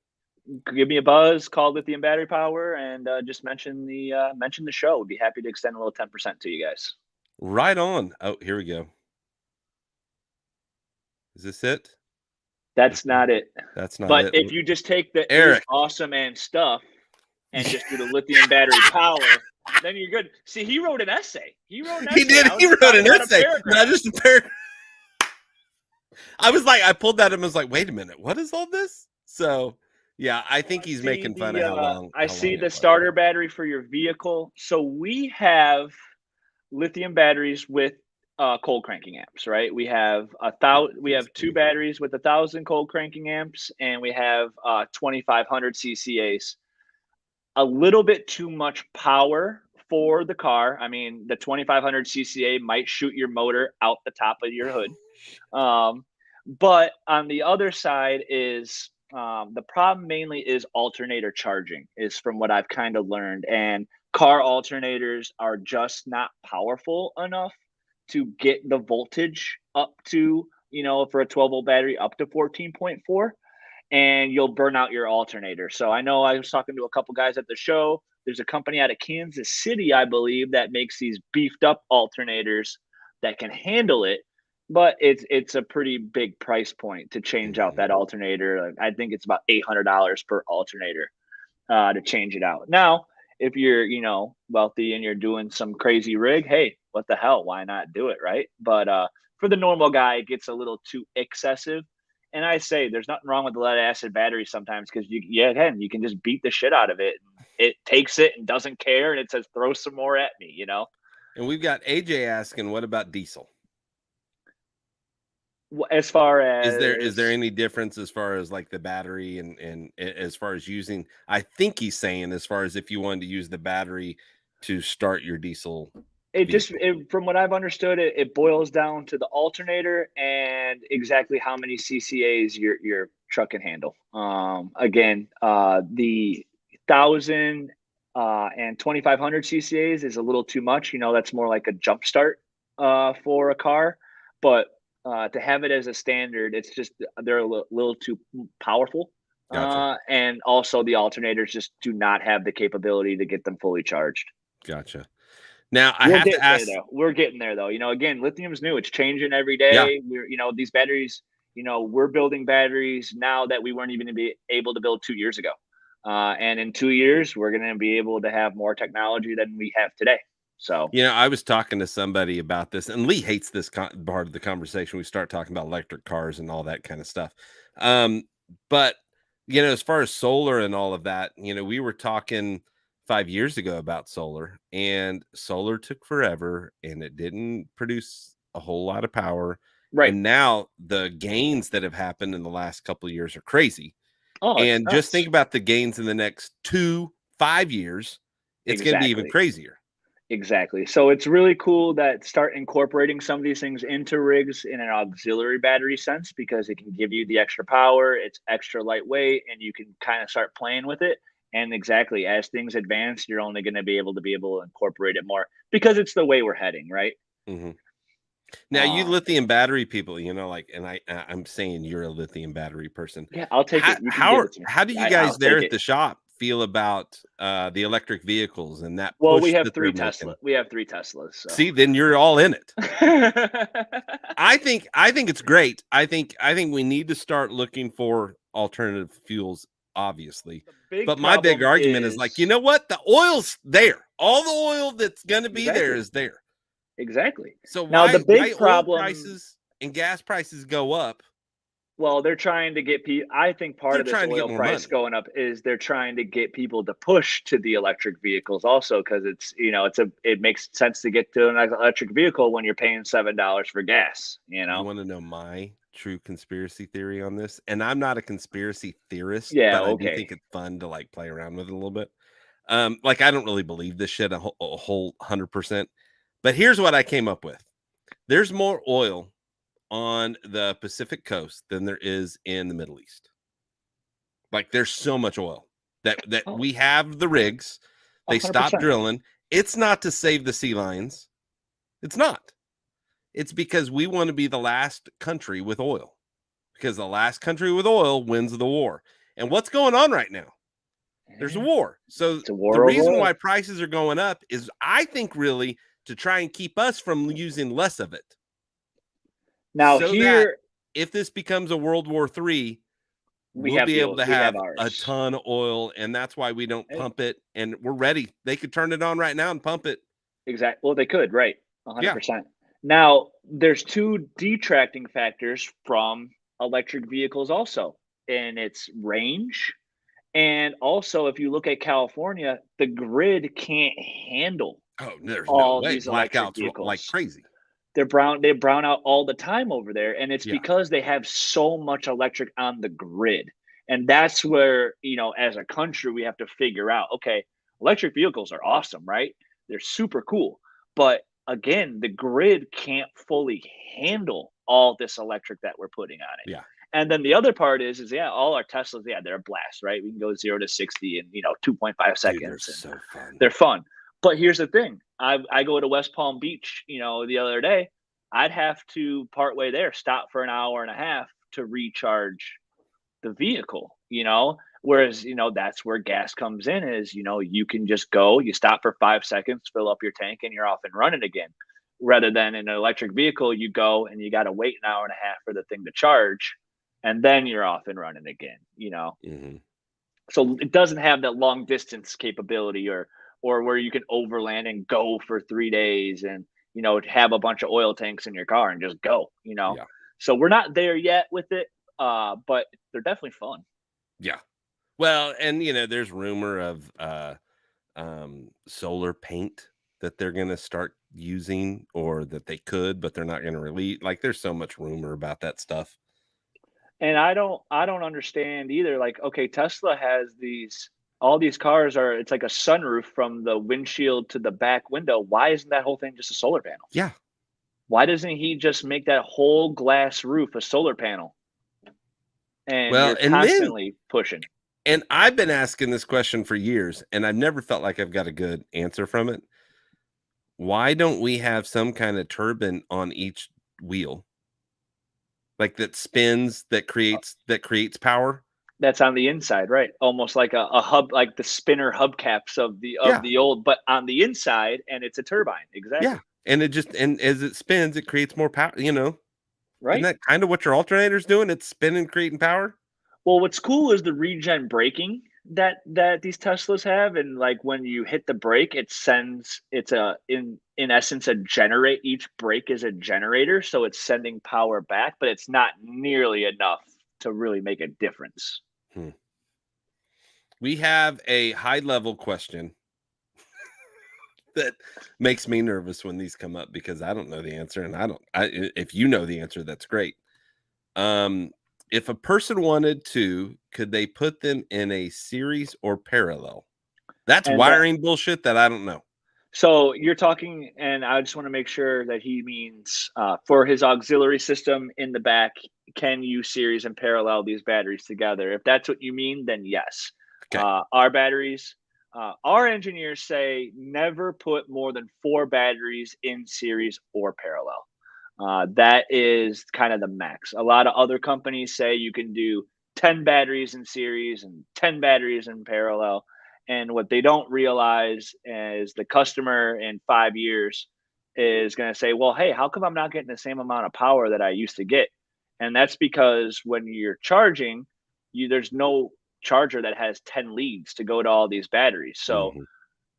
S2: give me a buzz, call Lithium Battery Power, and just mention the show. We'd be happy to extend a little 10% to you guys.
S1: Right on. Oh, here we go. Is this it?
S2: That's not it.
S1: That's not
S2: But
S1: it.
S2: if you just take the
S1: Eric.
S2: is awesome and stuff and just do the lithium battery power, then you're good. See, he wrote an essay. He wrote an essay.
S1: He did. He wrote an essay. Not just a paragraph. I was like, I pulled that and was like, wait a minute, what is all this? So yeah, I think he's making fun of how long.
S2: I see the starter battery for your vehicle. So we have lithium batteries with cold cranking amps, right? We have two batteries with 1,000 cold cranking amps, and we have 2,500 CCAs. A little bit too much power for the car. I mean, the 2,500 CCA might shoot your motor out the top of your hood. But on the other side is the problem mainly is alternator charging, is from what I've kind of learned. And car alternators are just not powerful enough to get the voltage up to, for a 12-volt battery, up to 14.4. And you'll burn out your alternator. So I know I was talking to a couple guys at the show. There's a company out of Kansas City, I believe, that makes these beefed up alternators that can handle it, but it's a pretty big price point to change out that alternator. I think it's about $800 per alternator to change it out. Now, if you're wealthy and you're doing some crazy rig, hey, what the hell? Why not do it, right? But for the normal guy, it gets a little too excessive. And I say there's nothing wrong with the lead acid battery sometimes, because you can just beat the shit out of it. It takes it and doesn't care, and it says throw some more at me,
S1: And we've got AJ asking, what about diesel?
S2: As far as
S1: is there any difference as far as like the battery and as far as using? I think he's saying as far as if you wanted to use the battery to start your diesel.
S2: From what I've understood, it boils down to the alternator and exactly how many CCAs your truck can handle. Again, the 1,000 and 2,500 CCAs is a little too much. That's more like a jump start for a car. But to have it as a standard, it's just they're a little too powerful.
S1: Gotcha.
S2: And also the alternators just do not have the capability to get them fully charged.
S1: Gotcha. Now I have to ask.
S2: We're getting there though. Again, lithium's new. It's changing every day.
S1: Yeah.
S2: We're, these batteries, we're building batteries now that we weren't even be able to build 2 years ago. And in 2 years, we're going to be able to have more technology than we have today. So,
S1: I was talking to somebody about this, and Lee hates this part of the conversation. We start talking about electric cars and all that kind of stuff. But as far as solar and all of that, we were talking 5 years ago about solar, and solar took forever and it didn't produce a whole lot of power.
S2: right.
S1: And now the gains that have happened in the last couple of years are crazy.
S2: Oh,
S1: and just think about the gains in the next 2-5 years. It's going to be even crazier.
S2: Exactly. So it's really cool that start incorporating some of these things into rigs in an auxiliary battery sense, because it can give you the extra power. It's extra lightweight, and you can kind of start playing with it. And exactly, as things advance, you're only going to be able to incorporate it more, because it's the way we're heading, right?
S1: Mm-hmm. Now, you lithium battery people, and I'm saying you're a lithium battery person.
S2: Yeah, I'll take it.
S1: How do you guys there at the shop feel about the electric vehicles and that?
S2: Well, we have 3 Teslas. We have 3 Teslas. So.
S1: See, then you're all in it. I think it's great. I think we need to start looking for alternative fuels obviously.
S2: The big
S1: But my big
S2: problem
S1: argument is like, you
S2: is
S1: know what? The oil's there. All the oil that's going to be there
S2: exactly,
S1: is there.
S2: exactly.
S1: So
S2: Now the
S1: why
S2: big
S1: oil
S2: problem,
S1: prices and gas prices go up?
S2: well, they're trying to get people. I think part
S1: They're
S2: of this
S1: trying to get
S2: oil
S1: more
S2: price
S1: money.
S2: going up is they're trying to get people to push to the electric vehicles also because it's it makes sense to get to an electric vehicle when you're paying $7 for gas.
S1: You want to know my true conspiracy theory on this? And I'm not a conspiracy theorist,
S2: Yeah,
S1: but I do
S2: okay.
S1: think it's fun to like play around with it a little bit. Like I don't really believe this shit a whole 100%. But here's what I came up with. There's more oil on the Pacific coast than there is in the Middle East. Like there's so much oil that
S2: Oh,
S1: we have the rigs. They stopped
S2: 100%.
S1: drilling. It's not to save the sea lions. It's not. It's because we want to be the last country with oil. Because the last country with oil wins the war. And what's going on right now? There's a
S2: Yeah,
S1: war. So
S2: it's a
S1: the
S2: war over
S1: reason why
S2: oil.
S1: prices are going up is I think really to try and keep us from using less of it.
S2: Now
S1: So that
S2: here
S1: if this becomes a World War III, we'll be able to
S2: we have
S1: have a
S2: ours.
S1: ton of oil, and that's why we don't pump it. And we're ready. They could turn it on right now and pump it.
S2: Exactly. Well, they could, right?
S1: Yeah.
S2: 100%. Now, there's two detracting factors from electric vehicles also, and it's range. And also, if you look at California, the grid can't handle
S1: Oh, there's no
S2: all
S1: way.
S2: these electric
S1: Blackouts like
S2: vehicles.
S1: crazy.
S2: They brown out all the time over there, and it's
S1: Yeah.
S2: because they have so much electric on the grid. And that's where, as a country, we have to figure out, okay, electric vehicles are awesome, right? They're super cool. But again, the grid can't fully handle all this electric that we're putting on it.
S1: Yeah.
S2: And then the other part is yeah, all our Teslas, yeah, they're a blast, right? We can go 0 to 60 in 2.5
S1: Dude, they're
S2: seconds, and
S1: so fun.
S2: they're fun. But here's the thing: I go to West Palm Beach, the other day. I'd have to partway there stop for an hour and a half to recharge the vehicle. Whereas that's where gas comes in. Is you can just go, you stop for 5 seconds, fill up your tank, and you're off and running again. Rather than in an electric vehicle, you go and you got to wait an hour and a half for the thing to charge, and then you're off and running again.
S1: Mm-hmm.
S2: So it doesn't have that long distance capability or where you can overland and go for 3 days and have a bunch of oil tanks in your car and just go.
S1: Yeah.
S2: So we're not there yet with it, but they're definitely fun.
S1: Yeah. Well, and there's rumor of solar paint that they're gonna start using or that they could, but they're not gonna release. Like there's so much rumor about that stuff.
S2: And I don't understand either. Like, okay, Tesla has all these cars are it's like a sunroof from the windshield to the back window. Why isn't that whole thing just a solar panel?
S1: Yeah.
S2: Why doesn't he just make that whole glass roof a solar panel? And
S1: Well,
S2: you're constantly pushing.
S1: and I've been asking this question for years, and I've never felt like I've got a good answer from it. Why don't we have some kind of turbine on each wheel? Like that spins, that creates power?
S2: That's on the inside, right? Almost like a hub, like the spinner hubcaps of the
S1: Yeah.
S2: old, but on the inside, and it's a turbine.
S1: Yeah.
S2: Exactly.
S1: And as it spins, it creates more power, Isn't
S2: Right.
S1: that kind of what your alternator's doing? It's spinning, creating power?
S2: Well, what's cool is the regen braking that these Teslas have, and like when you hit the brake, it's a in essence a generate. Each brake is a generator, so it's sending power back, but it's not nearly enough to really make a difference.
S1: Hmm. We have a high level question that makes me nervous when these come up because I don't know the answer, and if you know the answer, that's great. Um, if a person wanted to, could they put them in a series or parallel? That's
S2: And that
S1: wiring bullshit that I don't know.
S2: So you're talking, and I just want to make sure that he means for his auxiliary system in the back, can you series and parallel these batteries together? If that's what you mean, then yes.
S1: Okay.
S2: Our batteries, our engineers say never put more than 4 batteries in series or parallel. That is kind of the max. A lot of other companies say you can do 10 batteries in series and 10 batteries in parallel. And what they don't realize is the customer in 5 years is going to say, well, hey, how come I'm not getting the same amount of power that I used to get? And that's because when you're charging, there's no charger that has 10 leads to go to all these batteries. So
S1: Mhm.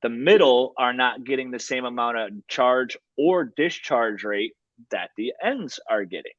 S2: the middle are not getting the same amount of charge or discharge rate that the ends are getting.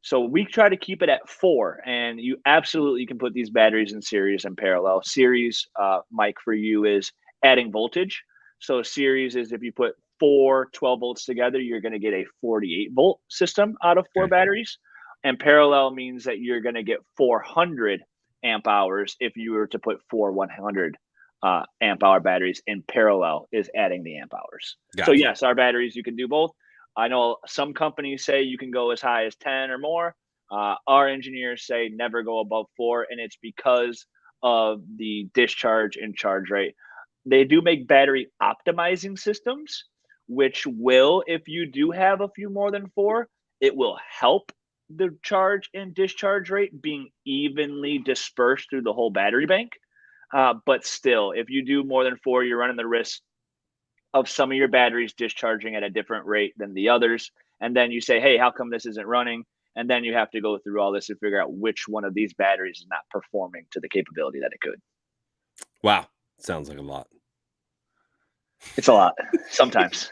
S2: So we try to keep it at 4, and you absolutely can put these batteries in series and parallel. Series, Mike, for you is adding voltage. So series is if you put 4 12 volts together, you're going to get a 48-volt system out of 4
S1: Okay.
S2: batteries. And parallel means that you're going to get 400 amp hours if you were to put 4 100 amp hour batteries in parallel is adding the amp hours. So
S1: Gotcha.
S2: yes, our batteries, you can do both. I know some companies say you can go as high as 10 or more. Our engineers say never go above 4, and it's because of the discharge and charge rate. They do make battery optimizing systems, which will, if you do have a few more than 4, it will help the charge and discharge rate being evenly dispersed through the whole battery bank. But still, if you do more than 4, you're running the risk of some of your batteries discharging at a different rate than the others. And then you say, hey, how come this isn't running? And then you have to go through all this and figure out which one of these batteries is not performing to the capability that it could.
S1: Wow. Sounds like a lot.
S2: It's a lot sometimes.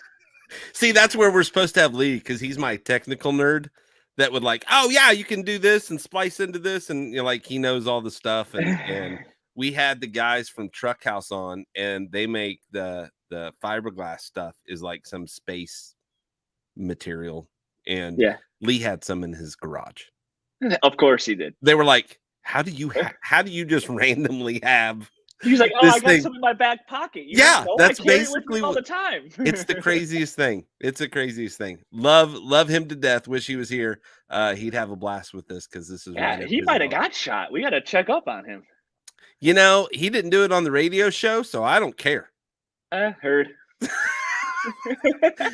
S1: See, that's where we're supposed to have Lee because he's my technical nerd that would like, oh yeah, you can do this and splice into this, and like he knows all the stuff. And we had the guys from Truck House on, and they make the fiberglass stuff is like some space material, and
S2: Yeah,
S1: Lee had some in his garage.
S2: of course he did.
S1: They were like, how do you just randomly have
S2: He's like, oh, I
S1: this
S2: got
S1: thing?
S2: some in my back pocket. You don't
S1: Yeah,
S2: know. I
S1: that's
S2: carry it with me
S1: basically
S2: all
S1: what.
S2: the time.
S1: It's the craziest thing. It's the craziest thing. Love him to death. Wish he was here. He'd have a blast with this because this is
S2: Yeah,
S1: right up
S2: he
S1: his
S2: might have
S1: alley.
S2: got shot. We got to check up on him.
S1: He didn't do it on the radio show, so I don't care.
S2: Heard.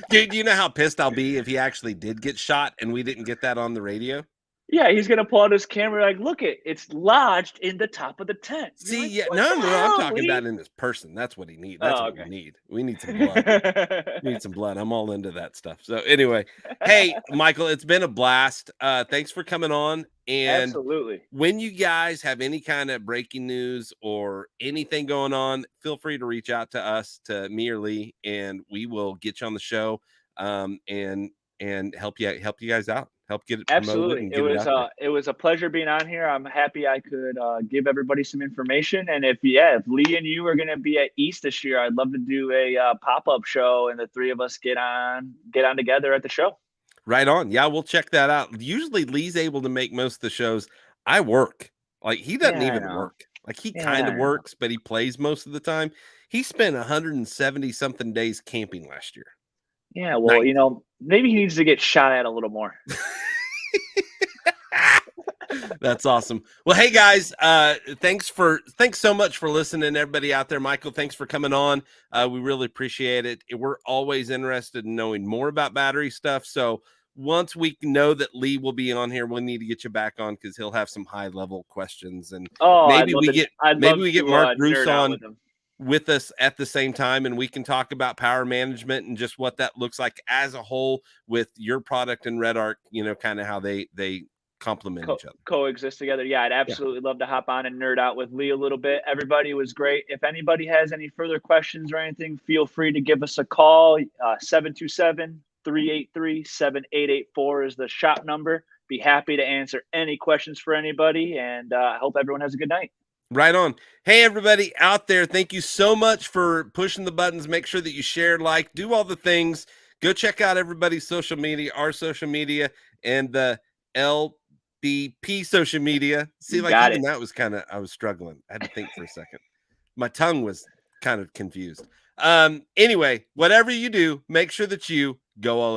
S1: Dude, do you know how pissed I'll be if he actually did get shot and we didn't get that on the radio?
S2: Yeah, he's gonna pull out his camera like, look it's lodged in the top of the tent. You're
S1: See,
S2: like,
S1: yeah,
S2: what
S1: no,
S2: the
S1: no, I'm
S2: hell,
S1: talking about
S2: Lee?
S1: in his person. That's what he needs. That's
S2: Oh,
S1: what we need. We need some blood.
S2: okay.
S1: We need some blood. I'm all into that stuff. So anyway, hey, Michael, it's been a blast. Thanks for coming on. And
S2: Absolutely.
S1: when you guys have any kind of breaking news or anything going on, feel free to reach out to us, to me or Lee, and we will get you on the show, and help you guys out, help get it promoted
S2: Absolutely.
S1: and get it out there.
S2: It was a pleasure being on here. I'm happy I could give everybody some information. And if Lee and you are gonna be at East this year, I'd love to do a pop-up show and the three of us get on together at the show.
S1: Right on. Yeah, we'll check that out. Usually Lee's able to make most of the shows. I work. Like he doesn't
S2: Yeah, I
S1: even
S2: know.
S1: work. Like he
S2: Yeah,
S1: kind of
S2: I know.
S1: works, but he plays most of the time. He spent 170 something days camping last year.
S2: Yeah, well,
S1: Nice.
S2: maybe he needs to get shot at a little more.
S1: That's awesome. Well, hey guys, thanks so much for listening, everybody out there. Michael, thanks for coming on. We really appreciate it. We're always interested in knowing more about battery stuff. So once we know that Lee will be on here, we'll need to get you back on because he'll have some high level questions, and
S2: Oh, I'd
S1: maybe
S2: love
S1: we get
S2: to
S1: Mark Bruce
S2: nerd out
S1: on
S2: with him.
S1: with us at the same time, and we can talk about power management and just what that looks like as a whole with your product and Red Arc, kind of how they complement each other.
S2: Coexist together. Yeah, I'd
S1: Yeah.
S2: absolutely love to hop on and nerd out with Lee a little bit. Everybody was great. If anybody has any further questions or anything, feel free to give us a call. 727-383-7884 is the shop number. Be happy to answer any questions for anybody, and I hope everyone has a good night.
S1: Right on. Hey, everybody out there, thank you so much for pushing the buttons. Make sure that you share, like, do all the things. Go check out everybody's social media, our social media, and the LBP social media. See,
S2: You
S1: like
S2: got
S1: even
S2: it.
S1: that was I was struggling. I had to think for a second. My tongue was kind of confused. Anyway, whatever you do, make sure that you go all